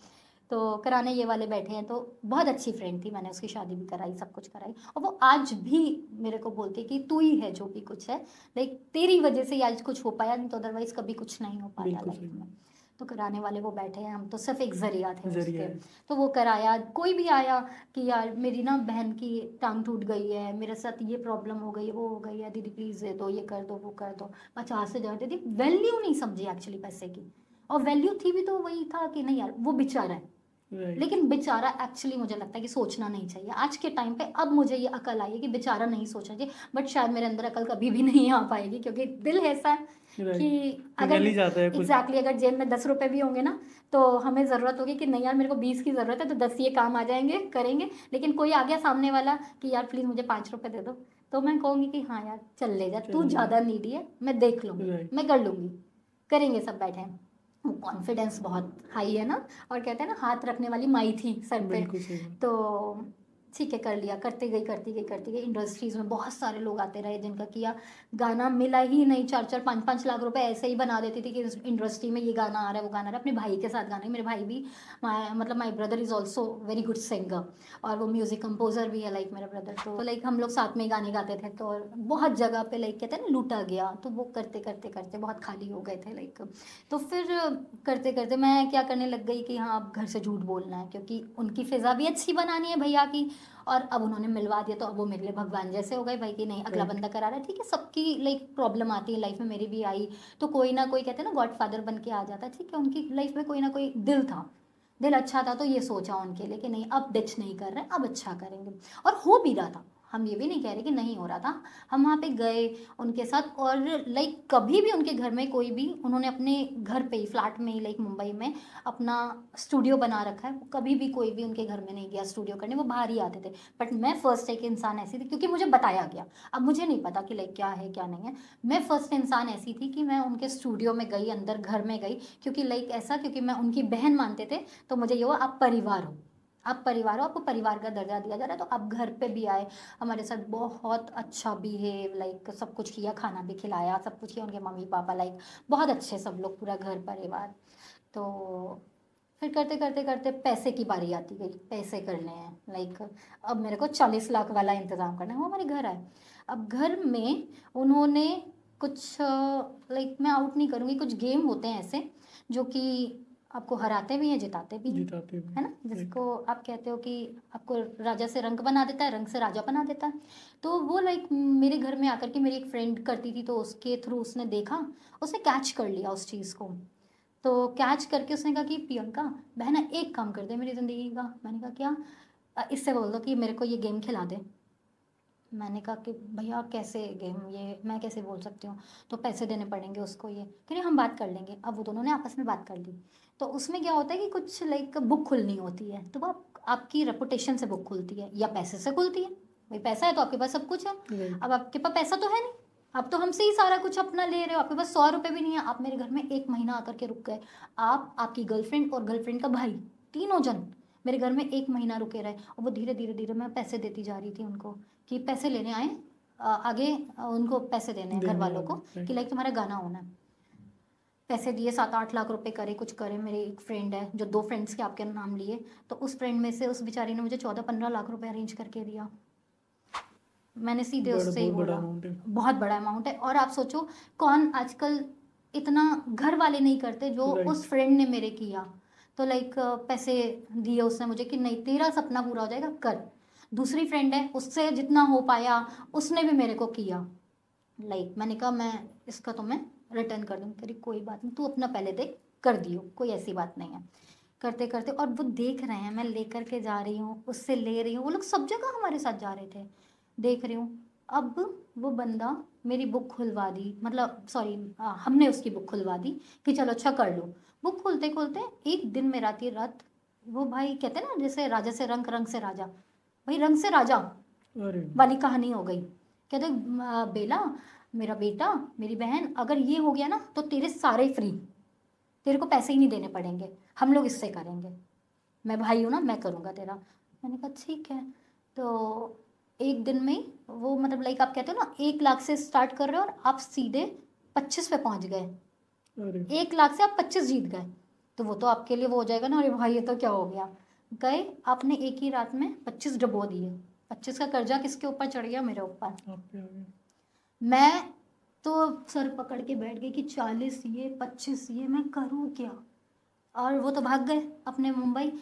तो कराने ये वाले बैठे हैं। तो बहुत अच्छी फ्रेंड थी, मैंने उसकी शादी भी कराई, सब कुछ कराई, और वो आज भी मेरे को बोलती है कि तू ही है जो भी कुछ है, लाइक तेरी वजह से ही आज कुछ हो पाया, नहीं तो अदरवाइज कभी कुछ नहीं हो पाता बिल्कुल लाइफ सही। में। तो कराने वाले वो बैठे हैं, हम तो सिर्फ एक जरिया थे जरिया उसके। है। तो वो कराया, कोई भी आया कि यार मेरी ना बहन की टांग टूट गई है, मेरे साथ ये प्रॉब्लम हो गई है, वो हो गई है, दीदी प्लीज़ दे दो, ये कर दो वो कर दो, 50 से दे दी। वैल्यू नहीं समझी एक्चुअली पैसे की, और वैल्यू थी भी तो वही था कि नहीं यार वो बेचारा है। राइट। लेकिन बेचारा एक्चुअली मुझे लगता है कि सोचना नहीं चाहिए आज के टाइम पे। अब मुझे ये अकल आई है कि बेचारा नहीं सोचना चाहिए, बट शायद मेरे अंदर अकल कभी भी नहीं आ पाएगी, क्योंकि दिल ऐसा है कि राइट। अगर पिघल ही जाता है खुद। एग्जैक्टली अगर जेब में 10 रुपए भी होंगे ना, तो हमें ज़रूरत होगी कि नहीं यार मेरे को 20 की ज़रूरत है, तो 10 ये काम आ जाएंगे करेंगे। लेकिन कोई आ गया सामने वाला कि यार प्लीज़ मुझे 5 रुपए दे दो, तो मैं कहूँगी कि हाँ यार चल ले जा, तू चल। ज़्यादा नीडी है, मैं देख लूँगी, राइट। मैं कर लूँगी, करेंगे सब बैठे हैं। वो कॉन्फिडेंस बहुत हाई है ना, और कहते हैं ना हाथ रखने वाली माई थी सर पे। बिल्कुल सही बात। तो ठीक है कर लिया, करते गई करती गई करती गई। इंडस्ट्रीज़ में बहुत सारे लोग आते रहे जिनका किया, गाना मिला ही नहीं, 4-4 5-5 लाख रुपए ऐसे ही बना देती थी कि इंडस्ट्री में ये गाना आ रहा है वो गाना आ रहा है। अपने भाई के साथ गाने, मेरे भाई भी मतलब my brother is also very good singer, और वो म्यूज़िक कंपोजर भी है लाइक मेरा ब्रदर। तो लाइक हम लोग साथ में ही गाने गाते थे, तो बहुत जगह पे लाइक कहते हैं ना लूटा गया, तो वो करते करते करते बहुत खाली हो गए थे लाइक। तो फिर करते करते मैं क्या करने लग गई कि हाँ अब घर से झूठ बोलना है, क्योंकि उनकी फ़िज़ा भी अच्छी बनानी है भैया की, और अब उन्होंने मिलवा दिया तो अब वो मेरे लिए भगवान जैसे हो गए भाई कि नहीं अगला Right. बंदा करा रहा है, ठीक है, सबकी लाइक प्रॉब्लम आती है लाइफ में, मेरी भी आई, तो कोई ना कोई कहते हैं ना गॉड फादर बन के आ जाता है, ठीक है, उनकी लाइफ में कोई ना कोई दिल था, दिल अच्छा था, तो ये सोचा उनके लिए कि नहीं अब डिच नहीं कर रहे, अब अच्छा करेंगे, और हो भी रहा था, हम ये भी नहीं कह रहे कि नहीं हो रहा था, हम वहाँ पे गए उनके साथ, और लाइक कभी भी उनके घर में कोई भी, उन्होंने अपने घर पे ही फ्लैट में ही लाइक मुंबई में अपना स्टूडियो बना रखा है, कभी भी कोई भी उनके घर में नहीं गया स्टूडियो करने, वो बाहर ही आते थे, बट मैं फर्स्ट एक इंसान ऐसी थी क्योंकि मुझे बताया गया, अब मुझे नहीं पता कि लाइक क्या है क्या नहीं है, मैं फर्स्ट इंसान ऐसी थी कि मैं उनके स्टूडियो में गई, अंदर घर में गई, क्योंकि लाइक ऐसा, क्योंकि मैं उनकी बहन मानते थे, तो मुझे ये हुआ आप परिवार हो, आप परिवार हो, आपको परिवार का दर्जा दिया जा रहा है, तो आप घर पे भी आए, हमारे साथ बहुत अच्छा बिहेव, लाइक सब कुछ किया, खाना भी खिलाया, सब कुछ किया, उनके मम्मी पापा लाइक बहुत अच्छे सब लोग, पूरा घर परिवार। तो फिर करते करते करते पैसे की बारी आती गई, पैसे करने हैं लाइक, अब मेरे को 40 लाख वाला इंतज़ाम करना है, वो हमारे घर आए, अब घर में उन्होंने कुछ लाइक मैं आउट नहीं करूँगी, कुछ गेम होते हैं ऐसे जो कि आपको हराते भी हैं जिताते भी हैं, जिताते भी है ना, Right. जिसको आप कहते हो कि आपको राजा से रंक बना देता है, रंक से राजा बना देता है, तो वो लाइक मेरे घर में आकर के मेरी एक फ्रेंड करती थी, तो उसके थ्रू उसने देखा, उसने कैच कर लिया उस चीज़ को, तो कैच करके उसने कहा कि प्रियंका बहना एक काम कर दे मेरी ज़िंदगी का, मैंने कहा क्या, इससे बोल दो कि मेरे को ये गेम खिला दे, मैंने कहा कि भैया कैसे गेम, ये मैं कैसे बोल सकती हूँ, तो पैसे देने पड़ेंगे उसको, ये कह रहे हम बात कर लेंगे, अब वो दोनों ने आपस में बात कर ली, तो उसमें क्या होता है कि कुछ लाइक बुक खुलनी होती है, तो वो आपकी रेपुटेशन से बुक खुलती है या पैसे से खुलती है, भाई पैसा है तो आपके पास सब कुछ है, Right. अब आपके पास पैसा तो है नहीं, आप तो हमसे ही सारा कुछ अपना ले रहे हो, आपके पास 100 रुपये भी नहीं है, आप मेरे घर में एक महीना आकर के रुक गए, आप आपकी गर्लफ्रेंड और गर्लफ्रेंड का भाई, तीनों जन मेरे घर में एक महीना रुके रहे, और वो धीरे धीरे धीरे मैं पैसे देती जा रही थी उनको कि पैसे लेने आए, आगे उनको पैसे देने हैं घर देने वालों को वाले कि Right. लाइक तुम्हारा गाना होना है, पैसे दिए 7-8 लाख रुपए करे कुछ करे, मेरी एक फ्रेंड है जो 2 फ्रेंड्स के आपके नाम लिए, तो उस फ्रेंड में से उस बेचारी ने मुझे 14-15 लाख रुपए अरेंज करके दिया, मैंने सीधे उससे ही बहुत बड़ा बोला, अमाउंट है बहुत बड़ा अमाउंट है, और आप सोचो कौन आजकल इतना घर वाले नहीं करते जो Right. उस फ्रेंड ने मेरे किया, तो लाइक पैसे दिए उसने मुझे कि नहीं तेरा सपना पूरा हो जाएगा कर, दूसरी फ्रेंड है उससे जितना हो पाया उसने भी मेरे को किया, लाइक मैंने कहा मैं इसका तो मैं रिटर्न कर दूँगी, करी कोई बात नहीं तू अपना पहले देख, कर दियो कोई ऐसी बात नहीं है, करते करते, और वो देख रहे हैं मैं लेकर के जा रही हूँ उससे ले रही हूँ, वो लोग सब जगह हमारे साथ जा रहे थे, देख रही हूँ, अब वो बंदा मेरी बुक खुलवा दी, मतलब सॉरी हमने उसकी बुक खुलवा दी कि चलो अच्छा कर लो, बुक खुलते खुलते एक दिन में रात ही रात, वो भाई कहते हैं ना जैसे राजा से रंग, रंग से राजा, भाई रंग से राजा अरे वाली कहानी हो गई, कहते बेला मेरा बेटा मेरी बहन अगर ये हो गया ना तो तेरे सारे फ्री, तेरे को पैसे ही नहीं देने पड़ेंगे, हम लोग इससे करेंगे, मैं भाई हूँ ना मैं करूँगा तेरा, मैंने कहा ठीक है, तो एक दिन में ही वो मतलब लाइक आप कहते हो ना 1 लाख से स्टार्ट कर रहे हो और आप सीधे 25 पे पहुँच गए, अरे 1 लाख से आप 25 जीत गए, तो वो तो आपके लिए वो हो जाएगा ना, अरे भाई ये तो क्या हो गया, गए आपने एक ही रात में 25 डबो दिए, 25 का कर्जा किसके ऊपर चढ़ गया, मेरे ऊपर, आप पे आ गया मैं तो सर पकड़ के बैठ गई कि 40 ये 25 ये मैं करूँ क्या, और वो तो भाग गए अपने मुंबई,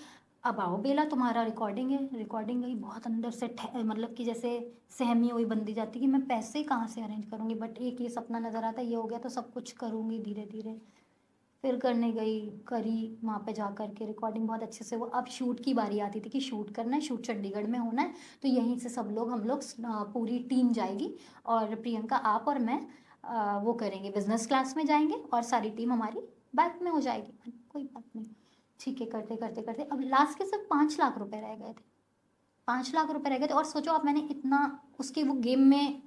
अब आओ बेला तुम्हारा रिकॉर्डिंग है, रिकॉर्डिंग गई बहुत अंदर से मतलब कि जैसे सहमी हुई बंदी जाती कि मैं पैसे कहाँ से अरेंज करूँगी, बट एक ये सपना नज़र आता ये हो गया तो सब कुछ करूँगी धीरे धीरे, फिर करने गई, करी वहाँ पे जा कर के रिकॉर्डिंग बहुत अच्छे से, वो अब शूट की बारी आती थी कि शूट करना है, शूट चंडीगढ़ में होना है, तो यहीं से सब लोग हम लोग पूरी टीम जाएगी, और प्रियंका आप और मैं वो करेंगे बिजनेस क्लास में जाएंगे, और सारी टीम हमारी बैक में हो जाएगी, कोई बात नहीं, ठीक है, करते करते करते अब लास्ट के सिर्फ 5 लाख रुपए रह गए थे, 5 लाख रुपए रह गए थे, और सोचो आप मैंने इतना उसके वो गेम में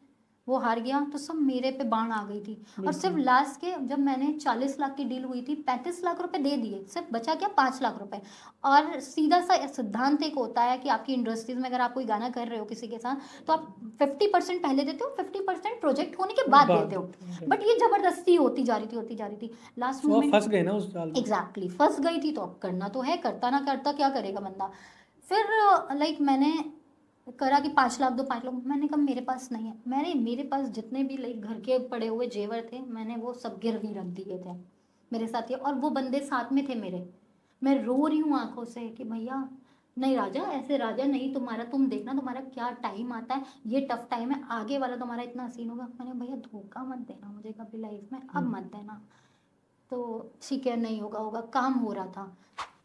वो हार गया तो सब मेरे पे बाण आ गई थी, और सिर्फ बिल्कुल लास्ट के जब मैंने 40 लाख की डील हुई थी 35 लाख रुपए दे दिए, सिर्फ बचा क्या 5 लाख रुपए, और सीधा सा सिद्धांत एक होता है कि आपकी इंडस्ट्रीज में अगर आप कोई गाना कर रहे हो किसी के साथ तो आप 50% पहले देते हो, 50% प्रोजेक्ट होने के बाद बात देते हो, देते हैं बट Right. ये जबरदस्ती होती जा रही थी होती जा रही थी, लास्ट तो आप मोमेंट फंस गए ना उस जाल में एग्जैक्टली फंस गई थी, तो अब करना तो है, करता ना करता क्या करेगा बंदा, फिर लाइक मैंने करा कि 5 लाख दो 5 लाख, मैंने कहा मेरे पास नहीं है, मैंने मेरे पास जितने भी लाइक घर के पड़े हुए जेवर थे मैंने वो सब गिरवी रख दिए थे मेरे साथ ही, और वो बंदे साथ में थे मेरे, मैं रो रही हूँ आंखों से कि भैया नहीं राजा, ऐसे राजा नहीं, तुम्हारा तुम देखना तुम्हारा क्या टाइम आता है, ये टफ टाइम है, आगे वाला तुम्हारा इतना सीन होगा। मैंने भैया धोखा मत देना मुझे कभी लाइफ में, अब मत देना। तो ठीक है, नहीं होगा, होगा, काम हो रहा था।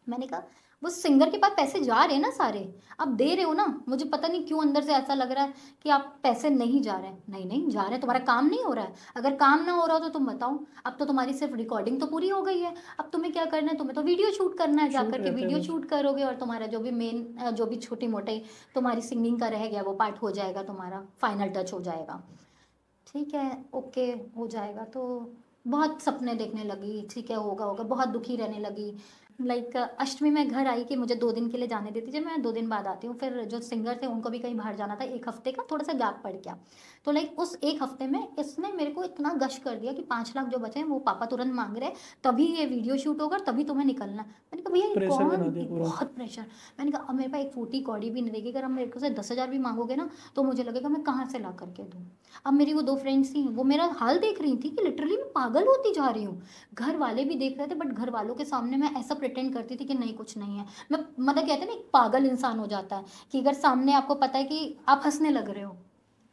मैंने कहा वो सिंगर के पास पैसे जा रहे हैं ना सारे, आप दे रहे हो ना, मुझे पता नहीं क्यों अंदर से ऐसा लग रहा है कि आप पैसे नहीं जा रहे हैं। नहीं नहीं जा रहे हैं, तुम्हारा काम नहीं हो रहा है। अगर काम ना हो रहा हो तो तुम बताओ। अब तो तुम्हारी सिर्फ रिकॉर्डिंग तो पूरी हो गई है, अब तुम्हें क्या करना है, तुम्हें तो वीडियो शूट करना है, शूट जाकर के रहता है वीडियो बस। शूट करोगे, और तुम्हारा जो भी मेन जो भी छोटी मोटी तुम्हारी सिंगिंग का रह गया वो पार्ट हो जाएगा, तुम्हारा फाइनल टच हो जाएगा। ठीक है, ओके, हो जाएगा। तो बहुत सपने देखने लगी, ठीक है होगा होगा, बहुत दुखी रहने लगी। लाइक अष्टमी में घर आई कि मुझे 2 दिन के लिए जाने देती थी, मैं 2 दिन बाद आती हूँ। फिर जो सिंगर थे उनको भी कहीं बाहर जाना था, 1 हफ्ते का थोड़ा सा गैप पड़ गया। तो लाइक उस 1 हफ्ते में इसने मेरे को इतना गश कर दिया कि 5 लाख जो बचे हैं वो पापा तुरंत मांग रहे हैं, तभी ये वीडियो शूट होगा, तभी तुम्हें निकलना है। मैंने कहा भैया ये प्रेशर बना कौन, दिया पूरा। बहुत प्रेशर। मैंने कहा अब मेरे पास एक फूटी कौड़ी भी नहीं रहेगी, अगर हम मेरे को से 10,000 भी मांगोगे ना तो मुझे लगेगा मैं कहाँ से ला करके दूँ। अब मेरी वो 2 फ्रेंड्स थी, वो मेरा हाल देख रही थी कि लिटरली मैं पागल होती जा रही हूँ। घर वाले भी देख रहे थे, बट घर वालों के सामने मैं ऐसा प्रिटेंड करती थी कि नहीं कुछ नहीं है। मैं मतलब कहते हैं ना एक पागल इंसान हो जाता है कि अगर सामने आपको पता है कि आप हंसने लग रहे हो,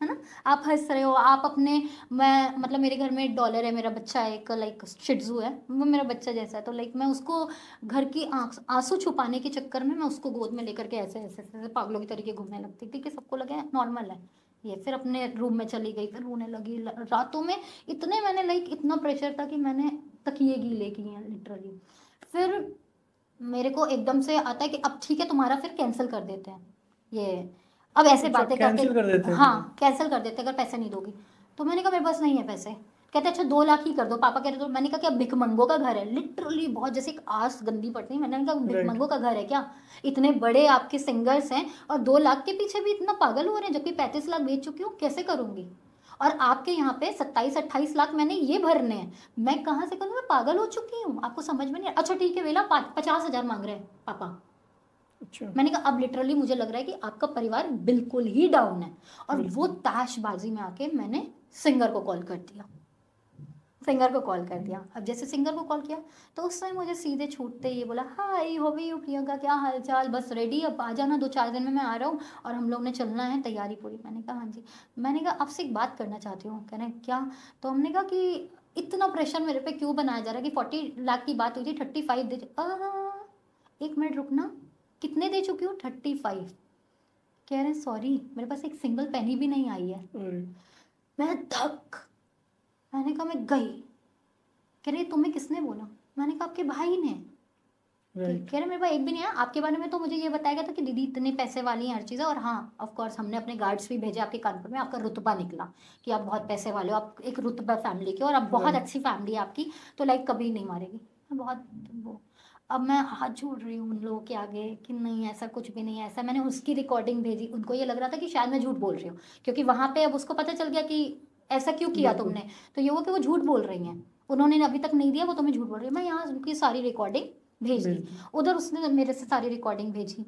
है ना, आप हंस रहे हो, आप अपने, मैं मतलब मेरे घर में डॉलर है, मेरा बच्चा है एक, लाइक शिट्जू है, वो मेरा बच्चा जैसा है। तो लाइक मैं उसको घर की आंसू छुपाने के चक्कर में मैं उसको गोद में लेकर के ऐसे ऐसे ऐसे पागलों की तरीके घूमने लगती थी कि सबको लगे नॉर्मल है ये। फिर अपने रूम में चली गई, फिर रोने लगी रातों में। इतने मैंने लाइक इतना प्रेशर था कि मैंने तकिए गीले किए हैं लिटरली। फिर मेरे को एकदम से आता है कि अब ठीक है तुम्हारा फिर कैंसिल कर देते हैं ये, अब ऐसे अच्छा, बातें करके। कैंसिल कर देते हैं हाँ तुरंत। कैंसिल कर देते हैं अगर पैसे नहीं दोगी। तो मैंने कहा मेरे पास नहीं है पैसे। कहते अच्छा 2 लाख ही कर दो, पापा कह रहे। तो मैंने कहा क्या भिखमंगों का घर है, लिटरली बहुत जैसे एक आस गंदी पड़ती है। मैंने कहा राइट। भिखमंगों का घर है क्या, इतने बड़े आपके सिंगर्स हैं और 2 लाख के पीछे भी इतना पागल हो रहे हैं, जबकि 35 लाख बेच चुकी हूँ, कैसे करूंगी। और आपके यहाँ पे 27-28 लाख मैंने ये भरने हैं, मैं कहाँ से करूँ, मैं पागल हो चुकी हूँ, आपको समझ में नहीं। अच्छा ठीक है वेला 50,000 मांग रहे हैं पापा। अच्छा। मैंने कहा अब लिटरली मुझे लग रहा है कि आपका परिवार बिल्कुल ही डाउन है। और वो बिल्कुल। ताशबाजी में आके मैंने सिंगर को कॉल कर दिया, सिंगर को कॉल कर दिया। अब जैसे सिंगर को कॉल किया तो उसने मुझे सीधे छूटते ये बोला, हाय हो भी यू प्रियंका, क्या हाल चाल, बस रेडी, अब आ जाना, 2-4 दिन में मैं आ रहा हूँ और हम लोग ने चलना है, तैयारी पूरी। मैंने कहा हाँ जी। मैंने कहा आपसे एक बात करना चाहती हूँ। कह रहे क्या। तो हमने कहा कि इतना प्रेशर मेरे पे क्यों बनाया जा रहा है कि 40 लाख की बात हुई थी, 35 दे। 1 मिनट रुकना, कितने दे चुकी हूँ, 35। कह रहे सॉरी मेरे पास एक सिंगल पेनी भी नहीं आई है। अरे। मैं धक। मैंने कहा मैं गई। कह रहे तुम्हें किसने बोला। मैंने कहा आपके भाई ने। राइट। कह रहे मेरे पास एक भी नहीं है, आपके बारे में तो मुझे ये बताया गया था कि दीदी इतने पैसे वाली हैं हर चीज़ है, और हाँ ऑफ कोर्स हमने अपने गार्ड्स भी भेजे आपके कानपुर में, आपका रुतबा निकला कि आप बहुत पैसे वाले हो, आप एक रुतबा फैमिली के हो, और आप बहुत राइट। अच्छी फैमिली है आपकी, तो लाइक कभी नहीं मारेगी। मैं बहुत वो, अब मैं हाथ जोड़ रही हूँ उन लोगों के आगे कि नहीं ऐसा कुछ भी नहीं है। ऐसा मैंने उसकी रिकॉर्डिंग भेजी, उनको ये लग रहा था कि शायद मैं झूठ बोल रही हूँ, क्योंकि वहाँ पे अब उसको पता चल गया कि ऐसा क्यों किया बिल्कुल। तुमने। तो ये वो कि वो झूठ बोल रही हैं, उन्होंने अभी तक नहीं दिया, वो तुम्हें झूठ बोल रही है। मैं यहाँ उनकी सारी रिकॉर्डिंग भेज दी। भेज दी। उधर उसने मेरे से सारी रिकॉर्डिंग भेजी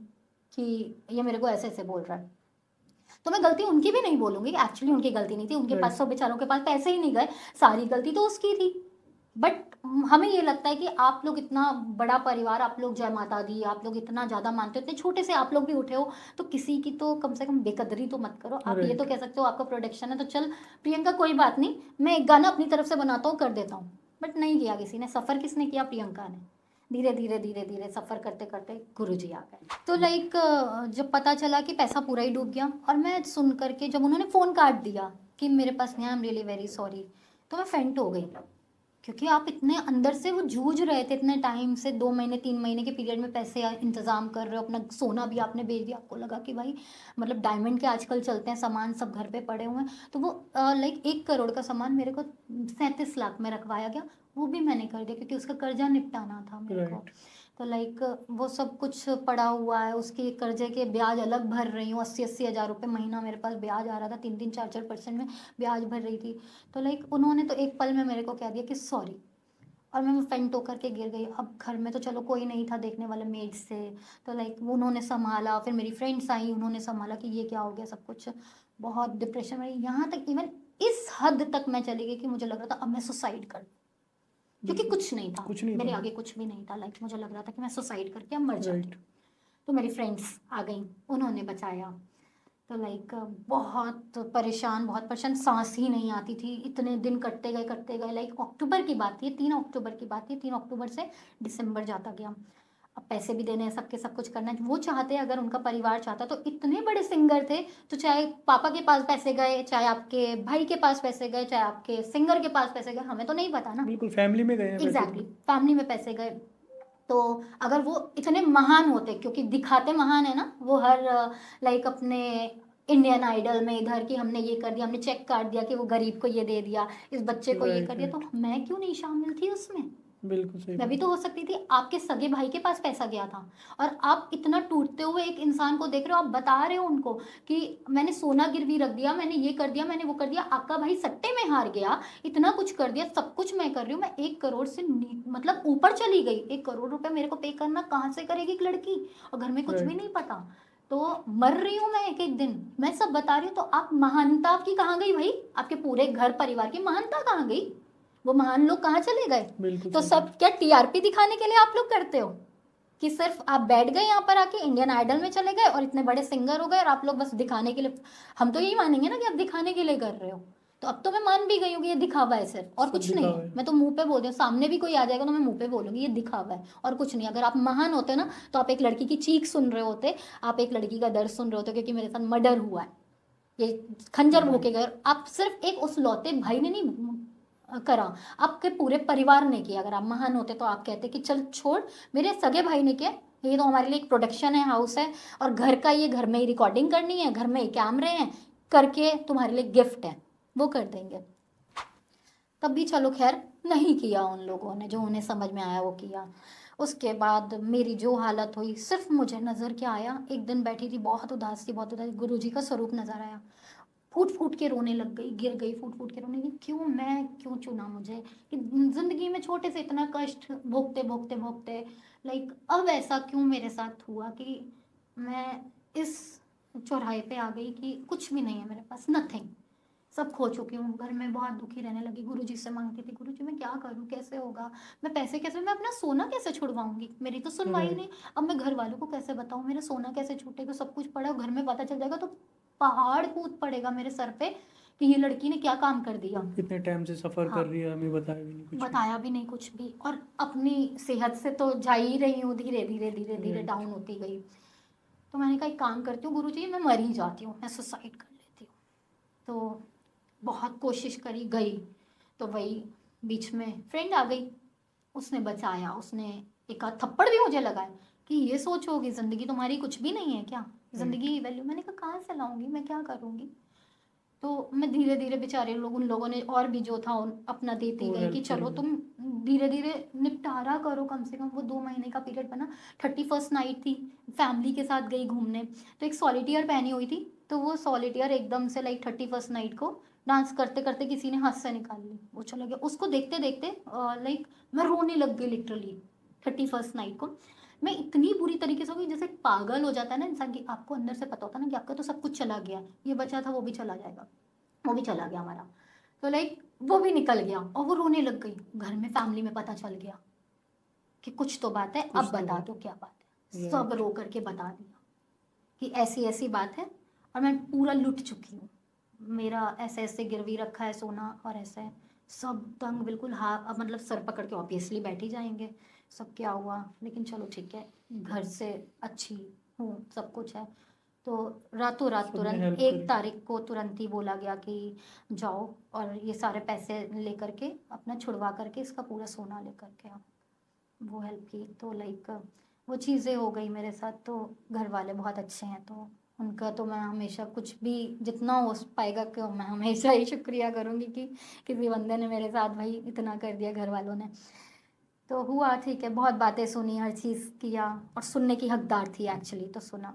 कि ये मेरे को ऐसे ऐसे बोल रहा है। तो मैं गलती उनकी भी नहीं बोलूंगी, एक्चुअली उनकी गलती नहीं थी, उनके पास राइट। सब बेचारों के पास पैसे ही नहीं गए, सारी गलती तो उसकी थी। बट हमें ये लगता है कि आप लोग इतना बड़ा परिवार, आप लोग जय माता दी, आप लोग इतना ज़्यादा मानते हो, इतने छोटे से आप लोग भी उठे हो, तो किसी की तो कम से कम बेकदरी तो मत करो। आप ये तो राइट। कह सकते हो आपका प्रोडक्शन है तो चल प्रियंका कोई बात नहीं, मैं एक गाना अपनी तरफ से बनाता हूँ, कर देता हूँ। बट नहीं किया किसी ने, सफ़र किसने किया, प्रियंका ने। धीरे धीरे धीरे धीरे सफ़र करते करते गुरुजी आ गए। तो लाइक जब पता चला कि पैसा पूरा ही डूब गया, और मैं सुन करके जब उन्होंने फ़ोन काट दिया कि मेरे पास नहीं, I am really very sorry, तो मैं फेंट हो गई। क्योंकि आप इतने अंदर से वो जूझ रहे थे इतने टाइम से, 2 महीने 3 महीने के पीरियड में पैसे इंतजाम कर रहे हो, अपना सोना भी आपने बेच दिया, आपको लगा कि भाई मतलब डायमंड के आजकल चलते हैं सामान, सब घर पे पड़े हुए हैं। तो वो लाइक 1 करोड़ का सामान मेरे को 37 लाख में रखवाया गया, वो भी मैंने कर दिया क्योंकि उसका कर्जा निपटाना था मेरे को। राइट। तो लाइक वो सब कुछ पड़ा हुआ है, उसके कर्जे के ब्याज अलग भर रही हूँ, 80-80 हज़ार रुपये महीना मेरे पास ब्याज आ रहा था, 3-3 4-4% में ब्याज भर रही थी। तो लाइक उन्होंने तो एक पल में मेरे को कह दिया कि सॉरी, और मैं फेंट होकर के गिर गई। अब घर में तो चलो कोई नहीं था देखने वाला मेड्स से, तो लाइक वो उन्होंने संभाला, फिर मेरी फ्रेंड्स आई, उन्होंने संभाला कि ये क्या हो गया सब कुछ। बहुत डिप्रेशन में, यहाँ तक इवन इस हद तक मैं चली गई कि मुझे लग रहा था अब मैं सुसाइड कर, क्योंकि बिल्कुल। कुछ नहीं था कुछ नहीं मेरे था। आगे, कुछ भी नहीं था। लाइक मुझे लग रहा था कि मैं सुसाइड करके अब मर जाती। राइट। तो मेरी फ्रेंड्स आ गई, उन्होंने बचाया। तो लाइक बहुत परेशान, बहुत परेशान, सांस ही नहीं आती थी, इतने दिन कटते गए। लाइक अक्टूबर की बात थी, 3 अक्टूबर की बात थी, 3 अक्टूबर से दिसंबर जाता गया। अब पैसे भी देने हैं, सबके सब कुछ करना है। वो चाहते, अगर उनका परिवार चाहता, तो इतने बड़े सिंगर थे, तो चाहे पापा के पास पैसे गए, चाहे आपके भाई के पास पैसे गए, चाहे आपके सिंगर के पास पैसे गए, हमें तो नहीं पता ना। बिल्कुल फैमिली में गए हैं पैसे एग्जैक्टली, फैमिली में पैसे गए। तो अगर वो इतने महान होते, क्योंकि दिखाते महान है ना वो, हर लाइक अपने इंडियन आइडल में इधर की हमने ये कर दिया, हमने चेक काट दिया कि वो गरीब को ये दे दिया, इस बच्चे को ये कर दिया, तो मैं क्यों नहीं शामिल थी उसमें? बिल्कुल सही मैं भी तो हो सकती थी। आपके सगे भाई के पास पैसा गया था, और आप इतना टूटते हुए एक इंसान को देख रहे हो, आप बता रहे हो उनको कि मैंने सोना गिरवी रख दिया, मैंने ये कर दिया, मैंने वो कर दिया, आपका भाई सट्टे में हार गया, इतना कुछ कर दिया, सब कुछ मैं कर रही हूँ, मैं 1 करोड़ से मतलब ऊपर चली गई। 1 करोड़ रुपए मेरे को पे करना कहाँ से करेगी एक लड़की, और घर में कुछ भी नहीं पता, तो मर रही हूँ मैं एक एक दिन, मैं सब बता रही हूँ। तो आप महानता आपकी कहाँ गई भाई? आपके पूरे घर परिवार की महानता कहाँ गई? वो महान लोग कहाँ चले गए? तो सब क्या टीआरपी दिखाने के लिए आप लोग करते हो कि सिर्फ आप बैठ गए यहाँ पर आके इंडियन आइडल में चले गए और इतने बड़े सिंगर हो गए, और आप लोग बस दिखाने के लिए? हम तो यही मानेंगे ना कि आप दिखाने के लिए कर रहे हो। तो अब तो मैं मान भी गई हूँ कि ये दिखावा है सिर्फ, और कुछ नहीं है। मैं तो मुंह पे बोल रही हूँ, सामने भी कोई आ जाएगा तो मैं मुंह पे बोलूंगी ये दिखावा है और कुछ नहीं। अगर आप महान होते ना, तो आप एक लड़की की चीख सुन रहे होते, आप एक लड़की का दर्द सुन रहे होते, क्योंकि मेरे साथ मर्डर हुआ है, ये खंजर भोंके गए। आप सिर्फ एक उस लौते भाई ने नहीं करा, आपके पूरे परिवार ने किया। अगर आप महान होते तो आप कहते कि चल छोड़, मेरे सगे भाई ने किया, ये तो हमारे लिए एक प्रोडक्शन है, हाउस है, और घर का, ये घर में ही रिकॉर्डिंग करनी है, घर में ही कैमरे हैं, करके तुम्हारे लिए गिफ्ट है, वो कर देंगे। तब भी चलो खैर, नहीं किया उन लोगों ने, जो उन्हें समझ में आया वो किया। उसके बाद मेरी जो हालत हुई, सिर्फ मुझे नज़र क्या आया, एक दिन बैठी थी बहुत उदास थी, बहुत उदास, गुरुजी का स्वरूप नजर आया, फूट फूट के रोने लग गई, गिर गई, फूट फूट के रोने लगी। क्यों, मैं क्यों चुना मुझे कि जिंदगी में छोटे से इतना कष्ट भोगते भोगते भोगते, लाइक अब ऐसा क्यों मेरे साथ हुआ कि मैं इस चौराहे पे आ गई कि कुछ भी नहीं है मेरे पास, नथिंग, सब खो चुकी हूँ। घर में बहुत दुखी रहने लगी, गुरुजी से मांगती थी, गुरुजी मैं क्या करूँ, कैसे होगा, मैं पैसे कैसे, मैं अपना सोना कैसे छुड़वाऊंगी, मेरी तो सुनवाई नहीं। अब मैं घर वालों को कैसे बताऊँ, मेरा सोना कैसे छूटेगा, सब कुछ पड़ा, घर में पता चल जाएगा तो पहाड़ कूद पड़ेगा मेरे सर पे कि ये लड़की ने क्या काम कर दिया। कितने टाइम से सफर हाँ, कर रही है, हमें बताया भी नहीं कुछ। बताया भी नहीं कुछ भी, और अपनी सेहत से तो जा ही रही हूँ, धीरे धीरे धीरे धीरे डाउन होती गई। तो मैंने कहा एक काम करती हूँ गुरुजी, मैं मर ही जाती हूँ, मैं सुसाइड कर लेती हूँ। तो बहुत कोशिश करी, गई, तो वही बीच में फ्रेंड आ गई, उसने बचाया, उसने एक आध थप्पड़ भी मुझे लगाया कि ये सोचोगी जिंदगी तुम्हारी कुछ भी नहीं है क्या, जिंदगी वैल्यू। मैंने कहा कहाँ से लाऊंगी, मैं क्या करूँगी? तो मैं धीरे धीरे, बेचारे लोग, उन लोगों ने और भी जो था अपना देती गई कि चलो तुम धीरे धीरे निपटारा करो, कम से कम। वो 2 महीने का पीरियड बना, 31st नाइट थी, फैमिली के साथ गई घूमने, तो एक सॉलिटियर पहनी हुई थी, तो वो सॉलिटियर एकदम से लाइक 31st नाइट को डांस करते करते किसी ने हाथ से निकाल ली, वो चला गया। उसको देखते देखते लाइक मैं रोने लग गई लिटरली 31st नाइट को। मैं इतनी बुरी तरीके से हो गई, जैसे पागल हो जाता है ना इंसान की, आपको अंदर से पता होता है ना कि आपका तो सब कुछ चला गया, ये बचा था वो भी चला जाएगा, वो भी चला गया हमारा, तो लाइक वो भी निकल गया, और वो रोने लग गई। घर में फैमिली में पता चल गया कि कुछ तो बात है, अब बता दो क्या बात है। सब रो करके बता दिया कि ऐसी ऐसी बात है, और मैं पूरा लुट चुकी हूँ, मेरा ऐसे ऐसे गिरवी रखा है सोना, और ऐसे है। सब दंग बिल्कुल, हाँ अब मतलब सर पकड़ के ऑब्वियसली बैठ ही जाएंगे, सब क्या हुआ, लेकिन चलो ठीक है, घर से अच्छी हूँ, सब कुछ है। तो रातों रात तुरंत 1 तारीख को तुरंत ही बोला गया कि जाओ और ये सारे पैसे ले करके अपना छुड़वा करके इसका पूरा सोना ले करके आओ। वो हेल्प की, तो लाइक वो चीज़ें हो गई मेरे साथ। तो घर वाले बहुत अच्छे हैं, तो उनका तो मैं हमेशा कुछ भी जितना हो पाएगा कि मैं हमेशा ही शुक्रिया करूँगी कि किसी बंदे ने मेरे साथ भाई इतना कर दिया, घर वालों ने। तो हुआ ठीक है, बहुत बातें सुनी, हर चीज़ किया, और सुनने की हकदार थी एक्चुअली, तो सुना,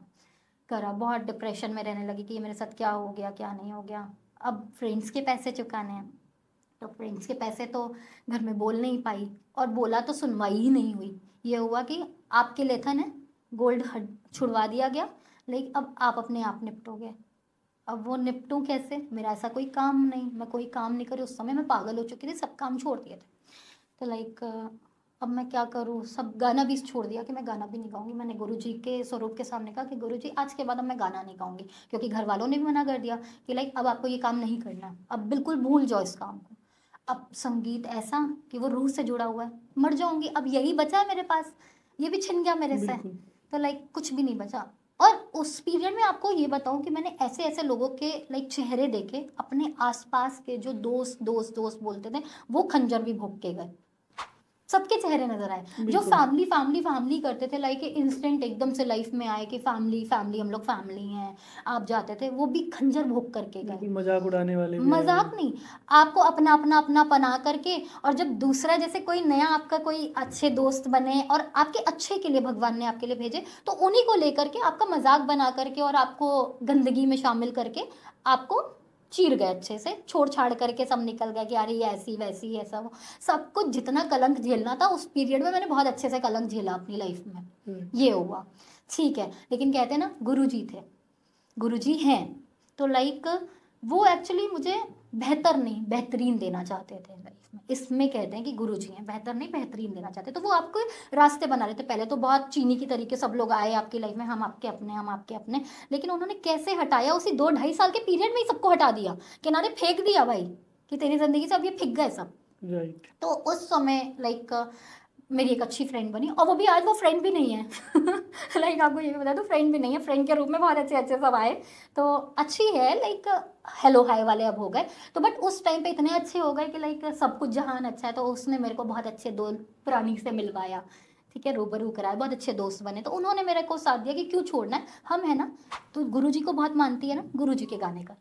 करा। बहुत डिप्रेशन में रहने लगी कि ये मेरे साथ क्या हो गया, क्या नहीं हो गया। अब फ्रेंड्स के पैसे चुकाने हैं, तो फ्रेंड्स के पैसे तो घर में बोल नहीं पाई, और बोला तो सुनवाई ही नहीं हुई। ये हुआ कि आपके लेथन है, गोल्ड छुड़वा दिया गया, लेकिन अब आप अपने आप निपटोगे। अब वो निपटूं कैसे, मेरा ऐसा कोई काम नहीं, मैं कोई काम नहीं करी उस समय, मैं पागल हो चुकी थी, सब काम छोड़ दिए थे। तो लाइक अब मैं क्या करूँ, सब गाना भी छोड़ दिया कि मैं गाना भी नहीं गाऊंगी। मैंने गुरुजी के स्वरूप के सामने कहा कि गुरुजी आज के बाद अब मैं गाना नहीं गाऊंगी, क्योंकि घर वालों ने भी मना कर दिया कि लाइक अब आपको ये काम नहीं करना है, अब बिल्कुल भूल जाओ इस काम को। अब संगीत ऐसा कि वो रूह से जुड़ा हुआ है, मर जाऊंगी, अब यही बचा है मेरे पास, ये भी छिन गया मेरे से। बिल्कुल। तो लाइक कुछ भी नहीं बचा। और उस पीरियड में आपको ये बताऊं कि मैंने ऐसे ऐसे लोगों के लाइक चेहरे देखे, अपने आसपास के जो दोस्त दोस्त दोस्त बोलते थे, वो खंजर भी भोग के गए। सबके चेहरे नजर आए। जो बिल्कुल। फैमिली फैमिली फैमिली करते थे, लाइक इंस्टेंट एकदम से लाइफ में आए कि फैमिली फैमिली, हम लोग फैमिली हैं, आप जाते थे, वो भी खंजर भोग करके गए। बिल्कुल मजाक उड़ाने वाले भी आए मजाक हुए। नहीं, आपको अपना अपना अपना बना करके, और जब दूसरा जैसे कोई नया आपका कोई अच्छे दोस्त बने और आपके अच्छे के लिए भगवान ने आपके लिए भेजे, तो उन्हीं को लेकर के आपका मजाक बना करके और आपको गंदगी में शामिल करके आपको चीर गए, अच्छे से छोड़ छाड़ करके सब निकल गए कि अरे ये ऐसी वैसी ऐसा वो। सब कुछ जितना कलंक झेलना था उस पीरियड में मैंने बहुत अच्छे से कलंक झेला अपनी लाइफ में। ये हुआ, ठीक है। लेकिन कहते हैं ना, गुरुजी थे, गुरुजी हैं, तो लाइक वो एक्चुअली मुझे बेहतर नहीं बेहतरीन देना चाहते थे लाइफ में। इसमें कहते हैं कि गुरुजी हैं, बेहतर नहीं बेहतरीन देना चाहते, तो वो आपको रास्ते बना रहे थे। पहले तो बहुत चीनी की तरीके सब लोग आए आपकी लाइफ में, हम आपके अपने हम आपके अपने, लेकिन उन्होंने कैसे हटाया, उसी 2-2.5 साल के पीरियड में ही सबको हटा दिया, किनारे फेंक दिया भाई, कि तेरी जिंदगी से अब ये फिक गए सब। राइट। तो उस समय लाइक मेरी एक अच्छी फ्रेंड बनी, और वो भी आज वो फ्रेंड भी नहीं है लाइक आपको ये भी बता दूँ, फ्रेंड भी नहीं है, फ्रेंड के रूप में बहुत अच्छे अच्छे सब आए, तो अच्छी है, लाइक हेलो हाय वाले अब हो गए। तो बट उस टाइम पे इतने अच्छे हो गए कि लाइक सब कुछ जहान अच्छा है, तो उसने मेरे को बहुत अच्छे दो प्राणी से मिलवाया, ठीक है, रूबरू कराया, बहुत अच्छे दोस्त बने, तो उन्होंने मेरे को साथ दिया कि क्यों छोड़ना है, हम है ना। तो गुरुजी को बहुत मानती है ना, गुरुजी के गाने का।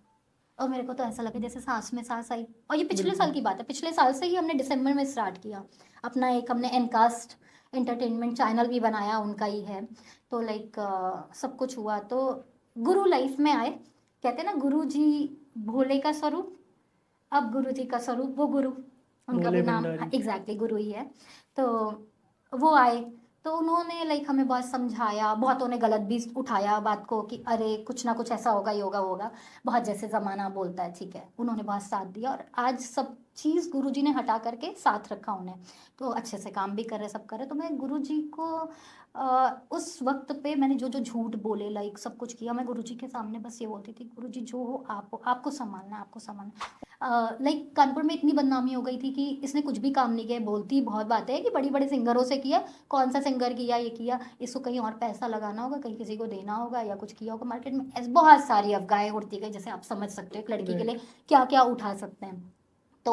और मेरे को तो ऐसा लगा जैसे सांस में सांस आई, और ये पिछले साल बिल्कुल। की बात है, पिछले साल से ही हमने दिसंबर में स्टार्ट किया अपना, एक हमने एनकास्ट एंटरटेनमेंट चैनल भी बनाया, उनका ही है। तो लाइक सब कुछ हुआ, तो गुरु लाइफ में आए। कहते हैं ना, गुरु जी भोले का स्वरूप, अब गुरु जी का स्वरूप वो गुरु, उनका भोले भी नाम भंडारी। एग्जैक्टली गुरु ही है। तो वो आए, तो उन्होंने लाइक हमें बहुत समझाया, बहुतों ने गलत भी उठाया बात को कि अरे कुछ ना कुछ ऐसा होगा, योगा होगा, बहुत जैसे ज़माना बोलता है, ठीक है। उन्होंने बहुत साथ दिया, और आज सब चीज़ गुरुजी ने हटा करके साथ रखा उन्हें, तो अच्छे से काम भी कर रहे, सब कर रहे। तो मैं गुरुजी को उस वक्त पे मैंने जो जो झूठ बोले, लाइक सब कुछ किया, मैं गुरुजी के सामने बस ये बोलती थी, गुरुजी जो हो आप हो, आपको संभालना है, आपको संभालना। लाइक कानपुर में इतनी बदनामी हो गई थी कि इसने कुछ भी काम नहीं किया, बोलती बहुत बातें हैं कि बड़ी बड़े सिंगरों से किया, कौन सा सिंगर किया, ये किया, इसको कहीं और पैसा लगाना होगा, कहीं किसी को देना होगा, या कुछ किया होगा मार्केट में, ऐसे बहुत सारी अफवाहें उड़ती गई, जैसे आप समझ सकते हो एक लड़की के लिए क्या क्या उठा सकते हैं। तो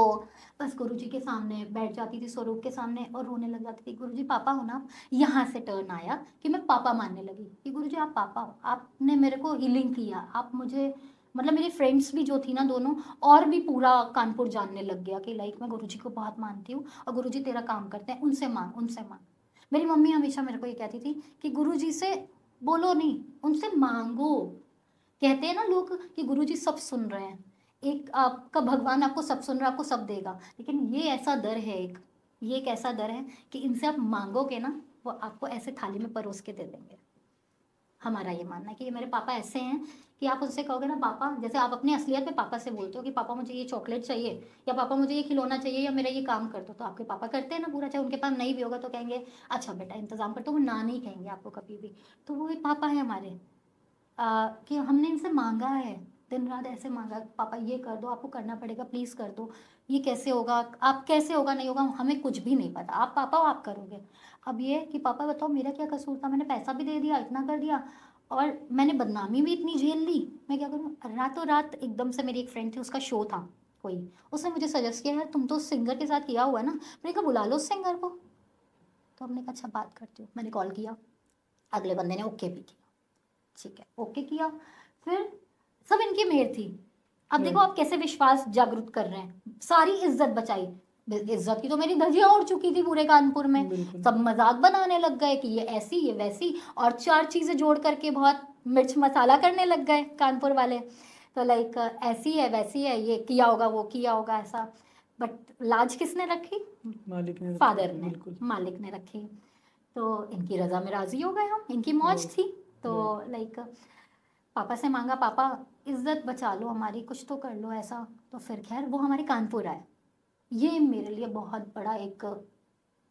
बस गुरुजी के सामने बैठ जाती थी, स्वरूप के सामने, और रोने लग जाती थी, गुरुजी पापा हो ना। यहाँ से टर्न आया कि मैं पापा मानने लगी कि गुरुजी आप पापा हो, आपने मेरे को हीलिंग किया, आप मुझे, मतलब मेरी फ्रेंड्स भी जो थी ना दोनों, और भी पूरा कानपुर जानने लग गया कि लाइक मैं गुरुजी को बहुत मानती हूँ, और गुरुजी तेरा काम करते हैं, उनसे मांग, उनसे मांग। मेरी मम्मी हमेशा मेरे को ये कहती थी कि गुरुजी से बोलो नहीं, उनसे मांगो। कहते हैं ना लोग कि गुरुजी सब सुन रहे हैं, एक आपका भगवान आपको सब सुन रहा है, आपको सब देगा, लेकिन ये ऐसा दर है एक, ये एक ऐसा दर है कि इनसे आप मांगोगे ना, वो आपको ऐसे थाली में परोस के दे देंगे। हमारा ये मानना है कि ये मेरे पापा ऐसे हैं कि आप उनसे कहोगे ना पापा, जैसे आप अपनी असलियत में पापा से बोलते हो कि पापा मुझे ये चॉकलेट चाहिए, या पापा मुझे ये खिलौना चाहिए, या मेरा ये काम कर दो, तो आपके पापा करते हैं ना पूरा, चाहे उनके पास नहीं भी होगा तो कहेंगे अच्छा बेटा इंतजाम कर, तो वो ना नहीं कहेंगे आपको कभी भी। तो वो एक पापा है हमारे, कि हमने इनसे मांगा है, दिन रात ऐसे मांगा, पापा ये कर दो, आपको करना पड़ेगा, प्लीज़ कर दो, ये कैसे होगा, आप कैसे होगा नहीं होगा हमें कुछ भी नहीं पता, आप पापा हो आप करोगे। अब ये कि पापा बताओ मेरा क्या कसूर था, मैंने पैसा भी दे दिया, इतना कर दिया, और मैंने बदनामी भी इतनी झेल ली, मैं क्या करूँ। रातों रात एकदम से मेरी एक फ्रेंड थी, उसका शो था कोई, उसने मुझे सजेस्ट किया, यार तुम तो उस सिंगर के साथ किया हुआ है ना, मैंने कहा बुला लो उस सिंगर को। तो हमने कहा अच्छा बात करती हूँ, मैंने कॉल किया, अगले बंदे ने ओके भी किया, ठीक है ओके किया, फिर सब इनकी मेहर थी। अब देखो आप कैसे विश्वास जागरूक कर रहे हैं, सारी इज्जत बचाई, इज्जत की तो मेरी धज्जियां उड़ चुकी थी पूरे कानपुर में, बिल्कुल। सब मजाक बनाने लग गए कि ये ऐसी ये वैसी, और 4 चीजें जोड़ करके बहुत मिर्च मसाला करने लग गए कानपुर वाले। तो लाइक ऐसी है वैसी है, ये किया होगा वो किया होगा ऐसा, बट लाज किसने रखी, मालिक ने रखी। फादर ने, बिल्कुल। मालिक ने रखी। तो इनकी रजा में राजी हो गए हम, इनकी मौज राइट। थी। तो राइट। लाइक पापा से मांगा, पापा इज्जत बचा लो हमारी, कुछ तो कर लो ऐसा। तो फिर खैर वो हमारे कानपुर आए, ये मेरे लिए बहुत बड़ा एक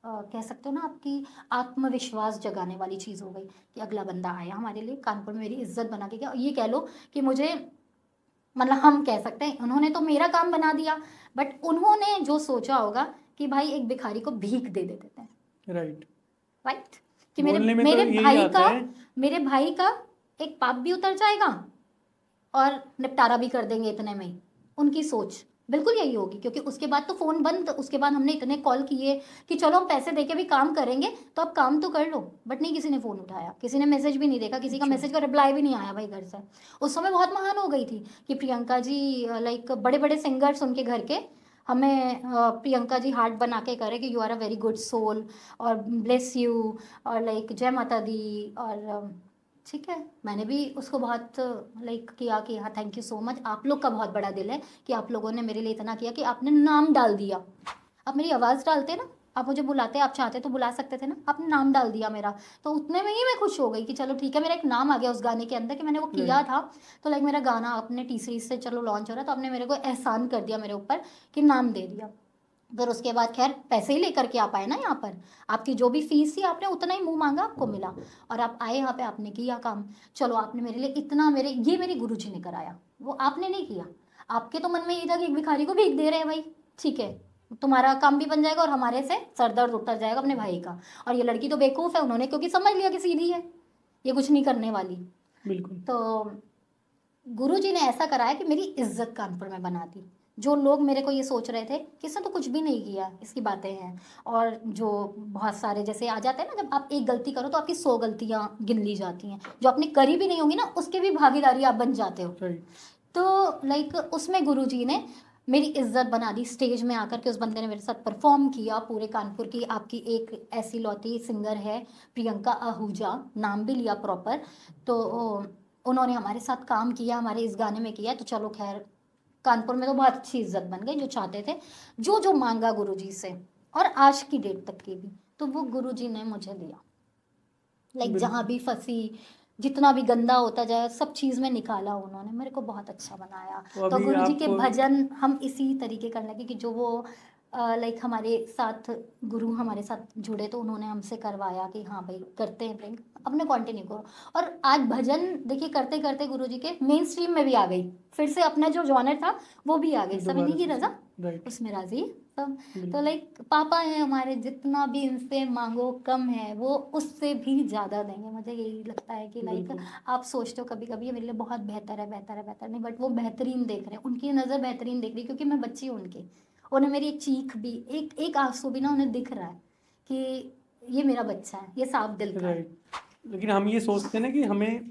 कह सकते हो ना, आपकी आत्मविश्वास जगाने वाली चीज़ हो गई कि अगला बंदा आया हमारे लिए, कानपुर में मेरी इज्जत बना के गया। और ये कह लो कि मुझे, मतलब हम कह सकते हैं उन्होंने तो मेरा काम बना दिया, बट उन्होंने जो सोचा होगा कि भाई एक भिखारी को भीख दे देते हैं, राइट। राइट, कि मेरे बोलने में तो मेरे यही भाई आता का है। मेरे भाई का एक पाप भी उतर जाएगा और निपटारा भी कर देंगे इतने में ही। उनकी सोच बिल्कुल यही होगी, क्योंकि उसके बाद तो फ़ोन बंद, उसके बाद हमने इतने कॉल किए कि चलो हम पैसे देके भी काम करेंगे, तो आप काम तो कर लो, बट नहीं, किसी ने फ़ोन उठाया, किसी ने मैसेज भी नहीं देखा, किसी का अच्छा। मैसेज का रिप्लाई भी नहीं आया भाई घर से। उस समय बहुत महान हो गई थी कि प्रियंका जी, लाइक बड़े बड़े सिंगर्स उनके घर के हमें प्रियंका जी हार्ट बना के करे कि you are a very good soul और ब्लेस यू और लाइक जय माता दी। और ठीक है, मैंने भी उसको बहुत लाइक किया कि हाँ थैंक यू सो मच, आप लोग का बहुत बड़ा दिल है कि आप लोगों ने मेरे लिए इतना किया कि आपने नाम डाल दिया। आप मेरी आवाज़ डालते ना, आप मुझे बुलाते, आप चाहते तो बुला सकते थे ना, आपने नाम डाल दिया मेरा, तो उतने में ही मैं खुश हो गई कि चलो ठीक है, मेरा एक नाम आ गया उस गाने के अंदर कि मैंने वो किया था। तो लाइक मेरा गाना अपने टी सीरीज से चलो लॉन्च हो रहा है, तो आपने मेरे को एहसान कर दिया मेरे ऊपर कि नाम दे दिया। फिर उसके बाद खैर पैसे ही लेकर के आप आए ना यहाँ पर, आपकी जो भी फीस थी आपने उतना ही मुंह मांगा, आपको मिला, और आप आए यहाँ पे, आपने किया काम। चलो आपने मेरे लिए इतना, ये मेरे गुरुजी ने कराया, वो आपने नहीं किया। आपके तो मन में ये था कि एक भिखारी को भीख दे रहे हैं भाई, ठीक है, तुम्हारा काम भी बन जाएगा और हमारे से सर दर्द उतर जाएगा अपने भाई का। और ये लड़की तो बेवकूफ़ है, उन्होंने क्योंकि समझ लिया कि सीधी है, ये कुछ नहीं करने वाली। बिल्कुल। तो गुरुजी ने ऐसा कराया कि मेरी इज्जत कानपुर में बना दी। जो लोग मेरे को ये सोच रहे थे कि इसने तो कुछ भी नहीं किया, इसकी बातें हैं, और जो बहुत सारे जैसे आ जाते हैं ना, जब आप एक गलती करो तो आपकी 100 गलतियां गिन ली जाती हैं, जो आपने करी भी नहीं होगी ना उसके भी भागीदारी आप बन जाते हो। राइट। तो लाइक उसमें गुरुजी ने मेरी इज्जत बना दी। स्टेज में आकर के उस बंदे ने मेरे साथ परफॉर्म किया पूरे कानपुर की आपकी एक ऐसी लौती सिंगर है प्रियंका आहूजा, नाम भी लिया प्रॉपर। तो उन्होंने हमारे साथ काम किया, हमारे इस गाने में किया। तो चलो खैर, कानपुर में तो बहुत अच्छी इज्जत बन गई, जो चाहते थे, जो जो मांगा गुरुजी से, और आज की डेट तक की भी, तो वो गुरुजी ने मुझे दिया। लाइक जहाँ बिल्कुल। भी फंसी, जितना भी गंदा होता जाए, सब चीज़ में निकाला उन्होंने, मेरे को बहुत अच्छा बनाया। तो तो अभी गुरुजी के आपको भजन हम इसी तरीके करने लगे कि जो वो लाइक हमारे साथ गुरु हमारे साथ जुड़े, तो उन्होंने हमसे करवाया कि हाँ भाई करते हैं प्रियंक, अपने कंटिन्यू करो। और आज भजन देखिए करते करते गुरुजी के मेन स्ट्रीम में भी आ गई, फिर से अपना जो जॉनर था वो भी आ गई, सब दोबारा इन्हीं की से रजा, राइट। उसमें राजी सब। तो बिल्कुल। लाइक पापा है हमारे, जितना भी इनसे मांगो कम है, वो उससे भी ज़्यादा देंगे। मुझे यही लगता है कि लाइक बिल्कुल। आप सोचते हो कभी कभी ये मेरे लिए बहुत बेहतर है, बेहतर है, बेहतर नहीं, बट वो बेहतरीन देख रहे हैं, उनकी नज़र बेहतरीन देख रही है, क्योंकि मैं बच्ची हूँ उनकी। उन्हें मेरी एक चीख भी, एक एक आंसू भी ना उन्हें दिख रहा है कि ये मेरा बच्चा है, ये साफ दिल का है। राइट। लेकिन हम ये सोचते हैं ना कि हमें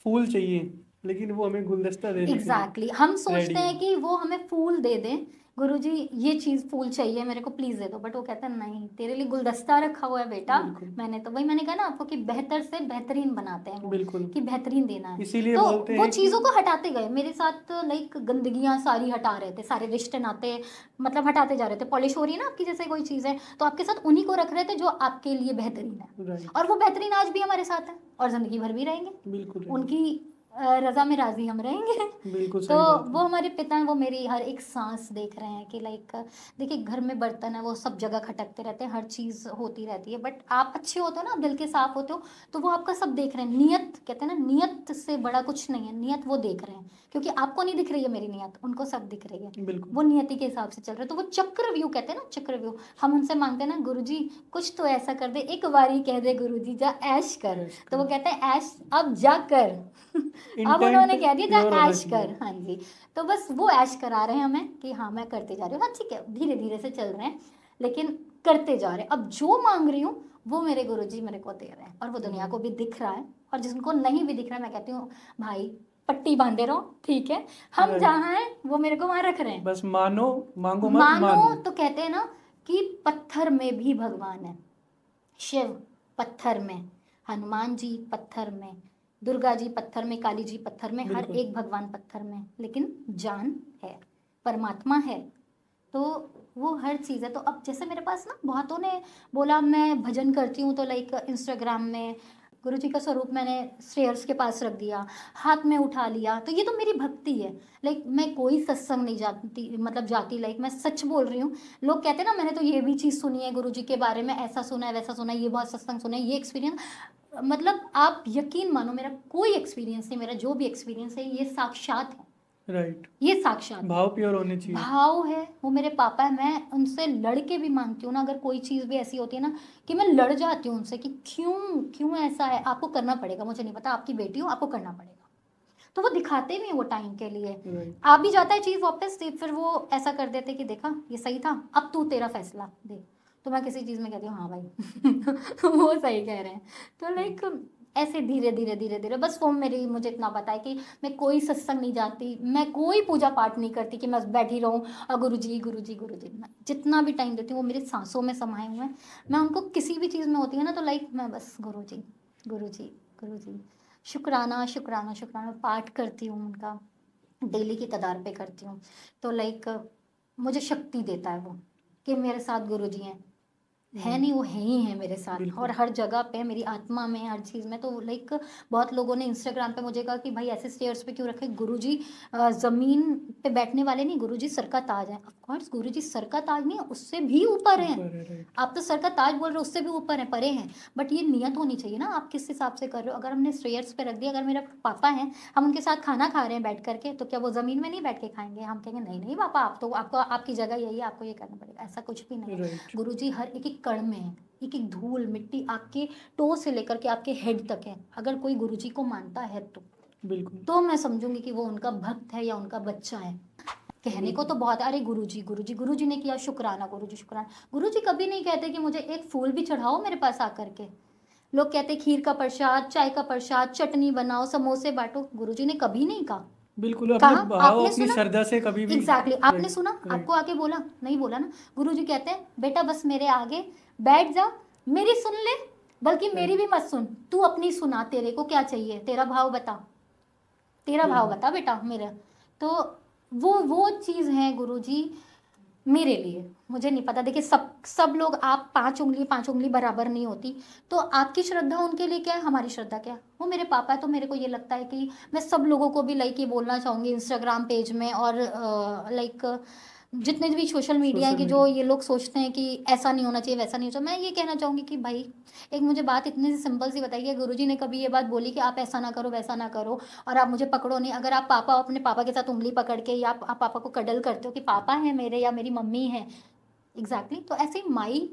फूल चाहिए, लेकिन वो हमें गुलदस्ता देने के लिए एग्जैक्टली हम सोचते रेडी है। हैं कि वो हमें फूल दे दें, गुरुजी ये चीज़ फूल चाहिए मेरे को प्लीज़ दे दो, बट वो कहता है नहीं, तेरे लिए गुलदस्ता रखा हुआ है बेटा। बिल्कुल। मैंने तो वही मैंने कहा ना आपको कि बेहतर से बेहतरीन बनाते हैं वो, बिल्कुल। कि बेहतरीन देना है। इसीलिए तो बोलते वो हैं कि चीज़ों को हटाते गए मेरे साथ, लाइक गंदगियाँ सारी हटा रहे थे, सारे रिश्ते नाते मतलब हटाते जा रहे थे। पॉलिश हो रही है ना आपकी जैसे कोई चीज़ है, तो आपके साथ उन्हीं को रख रहे थे जो आपके लिए बेहतरीन है, राइट। और वो बेहतरीन आज भी हमारे साथ है और ज़िंदगी भर भी रहेंगे। बिल्कुल रहेंगे। उनकी रज़ा में राज़ी हम रहेंगे। बिल्कुल तो सही बात वो है। हमारे पिता हैं, वो मेरी हर एक सांस देख रहे हैं कि लाइक देखिए घर में बर्तन है, वो सब जगह खटकते रहते हैं, हर चीज़ होती रहती है, बट आप अच्छे होते हो ना, आप दिल के साफ होते हो, तो वो आपका सब देख रहे हैं। नियत कहते हैं ना, नियत से बड़ा कुछ नहीं है, नियत वो देख रहे हैं, क्योंकि आपको नहीं दिख रही है मेरी नियत, उनको सब दिख रही है, बिल्कुल। वो नियति के हिसाब से चल रहे हैं। तो वो चक्रव्यूह कहते हैं ना, चक्रव्यूह, हम उनसे मांगते हैं ना, गुरुजी कुछ तो ऐसा कर दे, एक बारी कह दे गुरुजी जा ऐश कर। ऐश तो वो कर। कहते हैं ऐश अब जा कर। अब इंटेंट उन्होंने कह दिया प्योर जा होना ऐश कर, चाहिए। हाँ जी। तो बस वो ऐश करा रहे हैं हमें कि हाँ मैं करते जा रही हूँ, हाँ ठीक है, धीरे धीरे से चल रहे हैं, लेकिन करते जा रहे हैं। अब जो मांग रही हूँ वो मेरे गुरुजी मेरे को दे रहे हैं, और वो दुनिया को भी दिख रहा है, और जिनको नहीं भी दिख रहा है मैं कहती हूँ भाई पट्टी बांधे रहो, ठीक है, हम राइट। जहाँ हैं वो मेरे को वहाँ रख रहे हैं। बस मानो, मांगो मत मानो मानो। तो कहते हैं ना कि पत्थर में भी भगवान है, शिव पत्थर में, हनुमान जी पत्थर में, दुर्गा जी पत्थर में, काली जी पत्थर में, हर बिल्कुल। एक भगवान पत्थर में, लेकिन जान है, परमात्मा है, तो वो हर चीज़ है। तो अब जैसे मेरे पास ना बहुतों ने बोला मैं भजन करती हूँ, तो लाइक इंस्टाग्राम में गुरुजी का स्वरूप मैंने स्टेयर्स के पास रख दिया, हाथ में उठा लिया, तो ये तो मेरी भक्ति है। लाइक मैं कोई सत्संग नहीं जाती, मतलब जाती, लाइक मैं सच बोल रही हूँ। लोग कहते हैं ना मैंने तो ये भी चीज़ सुनी है गुरुजी के बारे में, ऐसा सुना है वैसा सुना है, ये बहुत सत्संग सुना है, ये एक्सपीरियंस, मतलब आप यकीन मानो मेरा कोई एक्सपीरियंस नहीं, मेरा जो भी एक्सपीरियंस है ये साक्षात है, राइट। ये साक्षात है। भाव प्योर होने चाहिए। भाव है, वो मेरे पापा है, मैं उनसे लड़ के भी मांगती हूँ ना, अगर कोई चीज़ भी ऐसी होती है ना कि मैं लड़ जाती हूँ उनसे कि क्यों क्यों ऐसा है, आपको करना पड़ेगा, मुझे नहीं पता, आपकी बेटी हूँ, आपको करना पड़ेगा। तो वो दिखाते भी हैं वो टाइम के लिए, राइट। आ भी जाता है चीज़ वापस, फिर वो ऐसा कर देते कि देखा ये सही था, अब तू तेरा फैसला दे। तो मैं किसी चीज़ में कहती हूँ हाँ भाई वो सही कह रहे हैं। तो लाइक ऐसे धीरे धीरे धीरे धीरे, बस वो मेरी, मुझे इतना पता है कि मैं कोई सत्संग नहीं जाती, मैं कोई पूजा पाठ नहीं करती कि मैं बैठी रहूं और गुरुजी गुरुजी गुरुजी। मैं जितना भी टाइम देती हूँ वो मेरी सांसों में समाये हुए हैं। मैं उनको किसी भी चीज़ में होती है ना, तो लाइक मैं बस गुरुजी गुरुजी गुरुजी, शुक्राना शुक्राना शुक्राना, पाठ करती हूँ उनका, डेली की कतार पे करती हूँ। तो लाइक मुझे शक्ति देता है वो कि मेरे साथ गुरुजी हैं, है नहीं, वो है ही है मेरे साथ, बिल्कुल। और हर जगह पे, मेरी आत्मा में, हर चीज़ में। तो लाइक बहुत लोगों ने इंस्टाग्राम पे मुझे कहा कि भाई ऐसे स्टेयर्स पे क्यों रखे, गुरुजी ज़मीन पे बैठने वाले नहीं, गुरुजी सर का ताज है। ऑफ कोर्स गुरुजी सर का ताज नहीं है, उससे भी ऊपर हैं। ऊपर है, राइट। आप तो सर का ताज बोल रहे हो, उससे भी ऊपर है, परे हैं। बट ये नियत होनी चाहिए ना, आप किस हिसाब से कर रहे हो। अगर हमने स्टेयर्स पे रख दिया, अगर मेरे पापा हैं, हम उनके साथ खाना खा रहे हैं बैठ करके, तो क्या वो ज़मीन में नहीं बैठ के खाएंगे? हम कहेंगे नहीं नहीं पापा, आप तो, आपको आपकी जगह यही है, आपको ये करना पड़ेगा। ऐसा कुछ भी नहीं है। राइट। गुरुजी हर एक एक कण में है, एक एक धूल मिट्टी आपके टो से लेकर के आपके हेड तक है। अगर कोई गुरुजी को मानता है बिल्कुल। तो मैं समझूंगी कि वो उनका भक्त है या उनका बच्चा है। कहने को तो बहुत, अरे गुरुजी गुरुजी, गुरुजी ने किया शुक्राना, गुरुजी शुक्राना। गुरुजी कभी नहीं कहते कि मुझे एक फूल भी चढ़ाओ मेरे पास आकर के। लोग कहते खीर का प्रसाद, चाय का प्रसाद, चटनी बनाओ, समोसे बांटो, गुरुजी ने कभी नहीं कहा। बिल्कुल, अपने कहा भाव आपने अपनी सुना? श्रद्धा से कभी भी। एग्जैक्टली आपने राइट। सुना? राइट। आपको आके बोला? नहीं बोला ना। गुरुजी कहते हैं बेटा बस मेरे आगे बैठ जा, मेरी सुन ले, बल्कि मेरी भी मत सुन, तू अपनी सुना, तेरे को क्या चाहिए, तेरा भाव बता, तेरा भाव बिल्कुल। बता बेटा मेरा। तो वो चीज़ है गुरुजी मेरे लिए। मुझे नहीं पता, देखिए सब सब लोग, आप पांच उंगली बराबर नहीं होती। तो आपकी श्रद्धा उनके लिए क्या है, हमारी श्रद्धा क्या है। वो मेरे पापा है, तो मेरे को ये लगता है कि मैं सब लोगों को भी लाइक ये बोलना चाहूँगी इंस्टाग्राम पेज में, और लाइक जितने भी सोशल मीडिया है सोशल कि जो मीडिया। ये लोग सोचते हैं कि ऐसा नहीं होना चाहिए वैसा नहीं होना चाहिए, मैं ये कहना चाहूँगी कि भाई एक मुझे बात इतनी सी सिंपल सी बताइए, गुरुजी ने कभी ये बात बोली कि आप ऐसा ना करो वैसा ना करो और आप मुझे पकड़ो नहीं। अगर आप पापा, अपने पापा के साथ उंगली पकड़ के, या आप पापा को कडल करते हो कि पापा है मेरे या मेरी मम्मी है, एग्जैक्टली तो ऐसे ही माई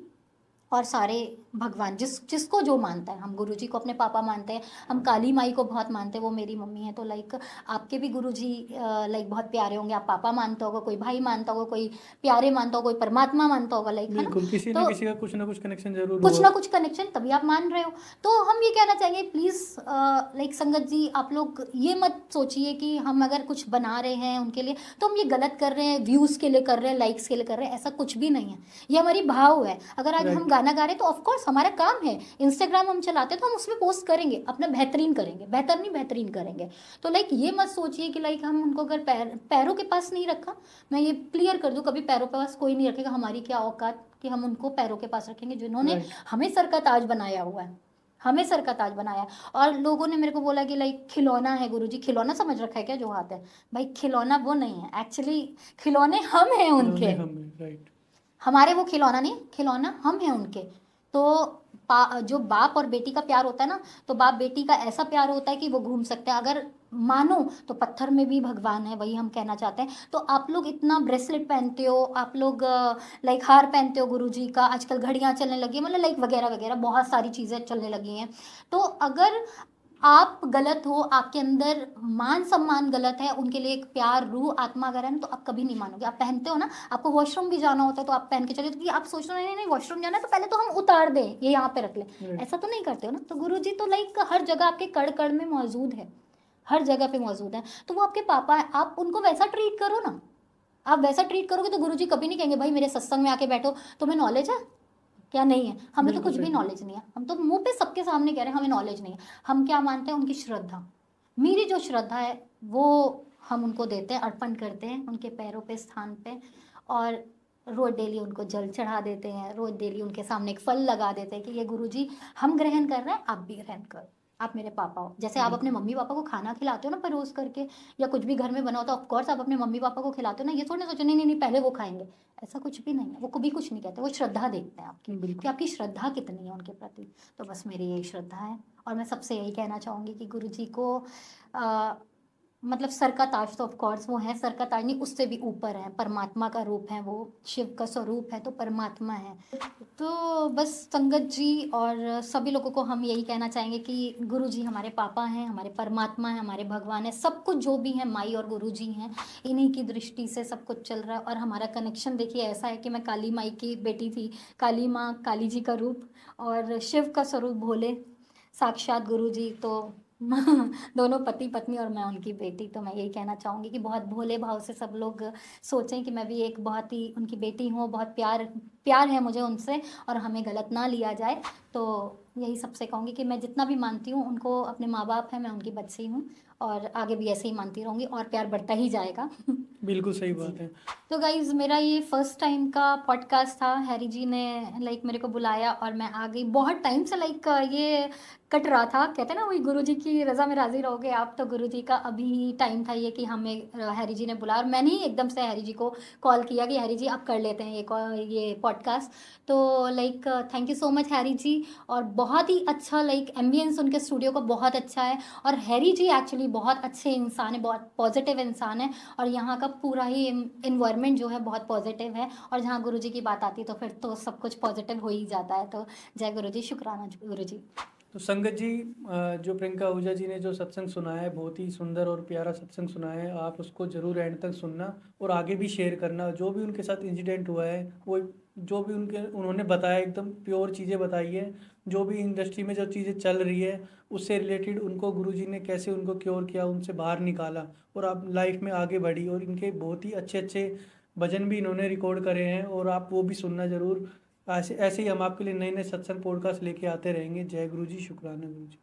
और सारे भगवान, जिसको जो मानता है, हम गुरुजी को अपने पापा मानते हैं, हम काली माई को बहुत मानते हैं, वो मेरी मम्मी है। तो लाइक आपके भी गुरुजी लाइक बहुत प्यारे होंगे, आप पापा मानते होगा, कोई भाई मानता होगा, कोई प्यारे मानता होगा, कोई परमात्मा मानता होगा, लाइक है ना। बिल्कुल, किसी ना तो किसी का कुछ ना कुछ कनेक्शन जरूर कुछ होगा। ना कुछ कनेक्शन, तभी आप मान रहे हो। तो हम ये कहना चाहेंगे प्लीज़ लाइक संगत जी, आप लोग ये मत सोचिए कि हम अगर कुछ बना रहे हैं उनके लिए तो हम ये गलत कर रहे हैं, व्यूज़ के लिए कर रहे हैं, लाइक्स के लिए कर रहे हैं, ऐसा कुछ भी नहीं है। ये हमारी भाव है। अगर आज हम राइट। गाना गा रहे हैं तो ऑफकोर्स हमारा काम है, इंस्टाग्राम हम चलाते हैं तो हम उसमें पोस्ट करेंगे, अपना बेहतरीन करेंगे, बेहतर नहीं बेहतरीन करेंगे। तो लाइक ये मत सोचिए कि लाइक हम उनको अगर पैरों के पास नहीं रखा, मैं ये क्लियर कर दूँ, कभी पैरों के पास कोई नहीं रखेगा। हमारी क्या औकात कि हम उनको पैरों के पास रखेंगे, जिन्होंने राइट। हमें सर का ताज बनाया हुआ है, हमें सर का ताज बनाया। और लोगों ने मेरे को बोला कि लाइक खिलौना है गुरुजी, खिलौना समझ रखा है क्या जो हाथ है? भाई खिलौना वो नहीं है, एक्चुअली खिलौने हम हैं खिलौने उनके, हम हैं, राइट। हमारे वो खिलौना नहीं, खिलौना हम हैं उनके। तो जो बाप और बेटी का प्यार होता है ना, तो बाप बेटी का ऐसा प्यार होता है कि वो घूम सकते हैं। अगर मानो तो पत्थर में भी भगवान है, वही हम कहना चाहते हैं। तो आप लोग इतना ब्रेसलेट पहनते हो, आप लोग लाइक हार पहनते हो गुरुजी का, आजकल घड़ियाँ चलने लगी है, मतलब लाइक वगैरह वगैरह बहुत सारी चीज़ें चलने लगी हैं। तो अगर आप गलत हो, आपके अंदर मान सम्मान गलत है, उनके लिए एक प्यार रूह आत्मा अगर है ना, तो आप कभी नहीं मानोगे। आप पहनते हो ना, आपको वॉशरूम भी जाना होता है तो आप पहन के चले, क्योंकि आप सोच रहे हो नहीं नहीं वॉशरूम जाना है तो पहले तो हम उतार दें, ये यहाँ पे रख लें, राइट। ऐसा तो नहीं करते हो ना। तो गुरुजी तो लाइक हर जगह आपके कड़ कड़ में मौजूद है, हर जगह पे मौजूद है। तो वो आपके पापा है, आप उनको वैसा ट्रीट करो ना। आप वैसा ट्रीट करोगे तो गुरुजी कभी नहीं कहेंगे भाई मेरे सत्संग में आके बैठो, तुम्हें नॉलेज है क्या? नहीं है, हमें तो बिल्कुल कुछ भी सही। नॉलेज नहीं है, हम तो मुंह पे सबके सामने कह रहे हैं हमें नॉलेज नहीं है। हम क्या मानते हैं? उनकी श्रद्धा, मेरी जो श्रद्धा है वो हम उनको देते हैं, अर्पण करते हैं उनके पैरों पे, स्थान पे। और रोज़ डेली उनको जल चढ़ा देते हैं, रोज़ डेली उनके सामने एक फल लगा देते हैं कि ये गुरुजी हम ग्रहण कर रहे हैं, आप भी ग्रहण करो। आप मेरे पापा हो। जैसे आप अपने मम्मी पापा को खाना खिलाते हो ना परोस करके, या कुछ भी घर में बना होता है, ऑफ कोर्स आप अपने मम्मी पापा को खिलाते हो ना, ये थोड़ी ना सोचो नहीं नहीं नहीं पहले वो खाएंगे। ऐसा कुछ भी नहीं है, वो कभी कुछ नहीं कहते, वो श्रद्धा देखते हैं आपकी, कि बिल्कुल। आपकी श्रद्धा कितनी है उनके प्रति। तो बस मेरी यही श्रद्धा है। और मैं सबसे यही कहना चाहूँगी कि गुरु जी को अ, मतलब सर का ताज तो ऑफ कोर्स वो है, सर का ताज नहीं, उससे भी ऊपर है, परमात्मा का रूप है वो, शिव का स्वरूप है तो परमात्मा है। तो बस संगत जी और सभी लोगों को हम यही कहना चाहेंगे कि गुरु जी हमारे पापा हैं, हमारे परमात्मा हैं, हमारे भगवान हैं, सब कुछ जो भी है माई और गुरु जी हैं, इन्हीं की दृष्टि से सब कुछ चल रहा है। और हमारा कनेक्शन देखिए ऐसा है कि मैं काली माई की बेटी थी, काली माँ काली जी का रूप, और शिव का स्वरूप भोले साक्षात गुरु जी, तो दोनों पति पत्नी और मैं उनकी बेटी। तो मैं यही कहना चाहूँगी कि बहुत भोले भाव से सब लोग सोचें कि मैं भी एक बहुत ही उनकी बेटी हूँ, बहुत प्यार प्यार है मुझे उनसे, और हमें गलत ना लिया जाए। तो यही सबसे कहूँगी कि मैं जितना भी मानती हूँ उनको, अपने माँ बाप हैं, मैं उनकी बच्ची हूँ, और आगे भी ऐसे ही मानती रहूँगी और प्यार बढ़ता ही जाएगा। बिल्कुल सही जी। बात है। तो गाइज़ मेरा ये फर्स्ट टाइम का पॉडकास्ट था, हैरी जी ने लाइक मेरे को बुलाया और मैं आ गई। बहुत टाइम से लाइक ये कट रहा था, कहते हैं ना वही गुरु जी की रज़ा में राज़ी रहोगे आप, तो गुरु जी का अभी टाइम था ये कि हमें हैरी जी ने बुलाया, और मैंने ही एकदम से हैरी जी को कॉल किया कि हैरी जी आप कर लेते हैं ये पॉडकास्ट। तो like thank you so much Harry ji. और बहुत ही अच्छा लाइक एम्बियंस उनके स्टूडियो का बहुत अच्छा है, और हैरी जी एक्चुअली बहुत अच्छे इंसान है, बहुत पॉजिटिव इंसान है, और यहाँ का पूरा ही इन्वायरमेंट जो है बहुत पॉजिटिव है, और जहाँ गुरु जी की बात आती है तो फिर तो सब कुछ पॉजिटिव हो ही जाता है। तो जय गुरु जी, शुक्राना गुरु जी। तो संगत जी, जो प्रियंका आहूजा जी ने जो सत्संग सुनाया है, बहुत ही सुंदर और प्यारा सत्संग सुनाया है। आप उसको ज़रूर एंड तक सुनना और आगे भी शेयर करना। जो भी उनके साथ इंसिडेंट हुआ है, वो जो भी उन्होंने बताया, एकदम प्योर चीज़ें बताई है। जो भी इंडस्ट्री में जो चीज़ें चल रही है, उससे रिलेटेड उनको गुरुजी ने कैसे उनको क्योर किया, उनसे बाहर निकाला, और आप लाइफ में आगे बढ़ी। और इनके बहुत ही अच्छे अच्छे भजन भी इन्होंने रिकॉर्ड करे हैं, और आप वो भी सुनना ज़रूर। ऐसे ऐसे ही हम आपके लिए नए नए सत्संग पॉडकास्ट लेके आते रहेंगे। जय गुरु जी, शुक्राना गुरु जी।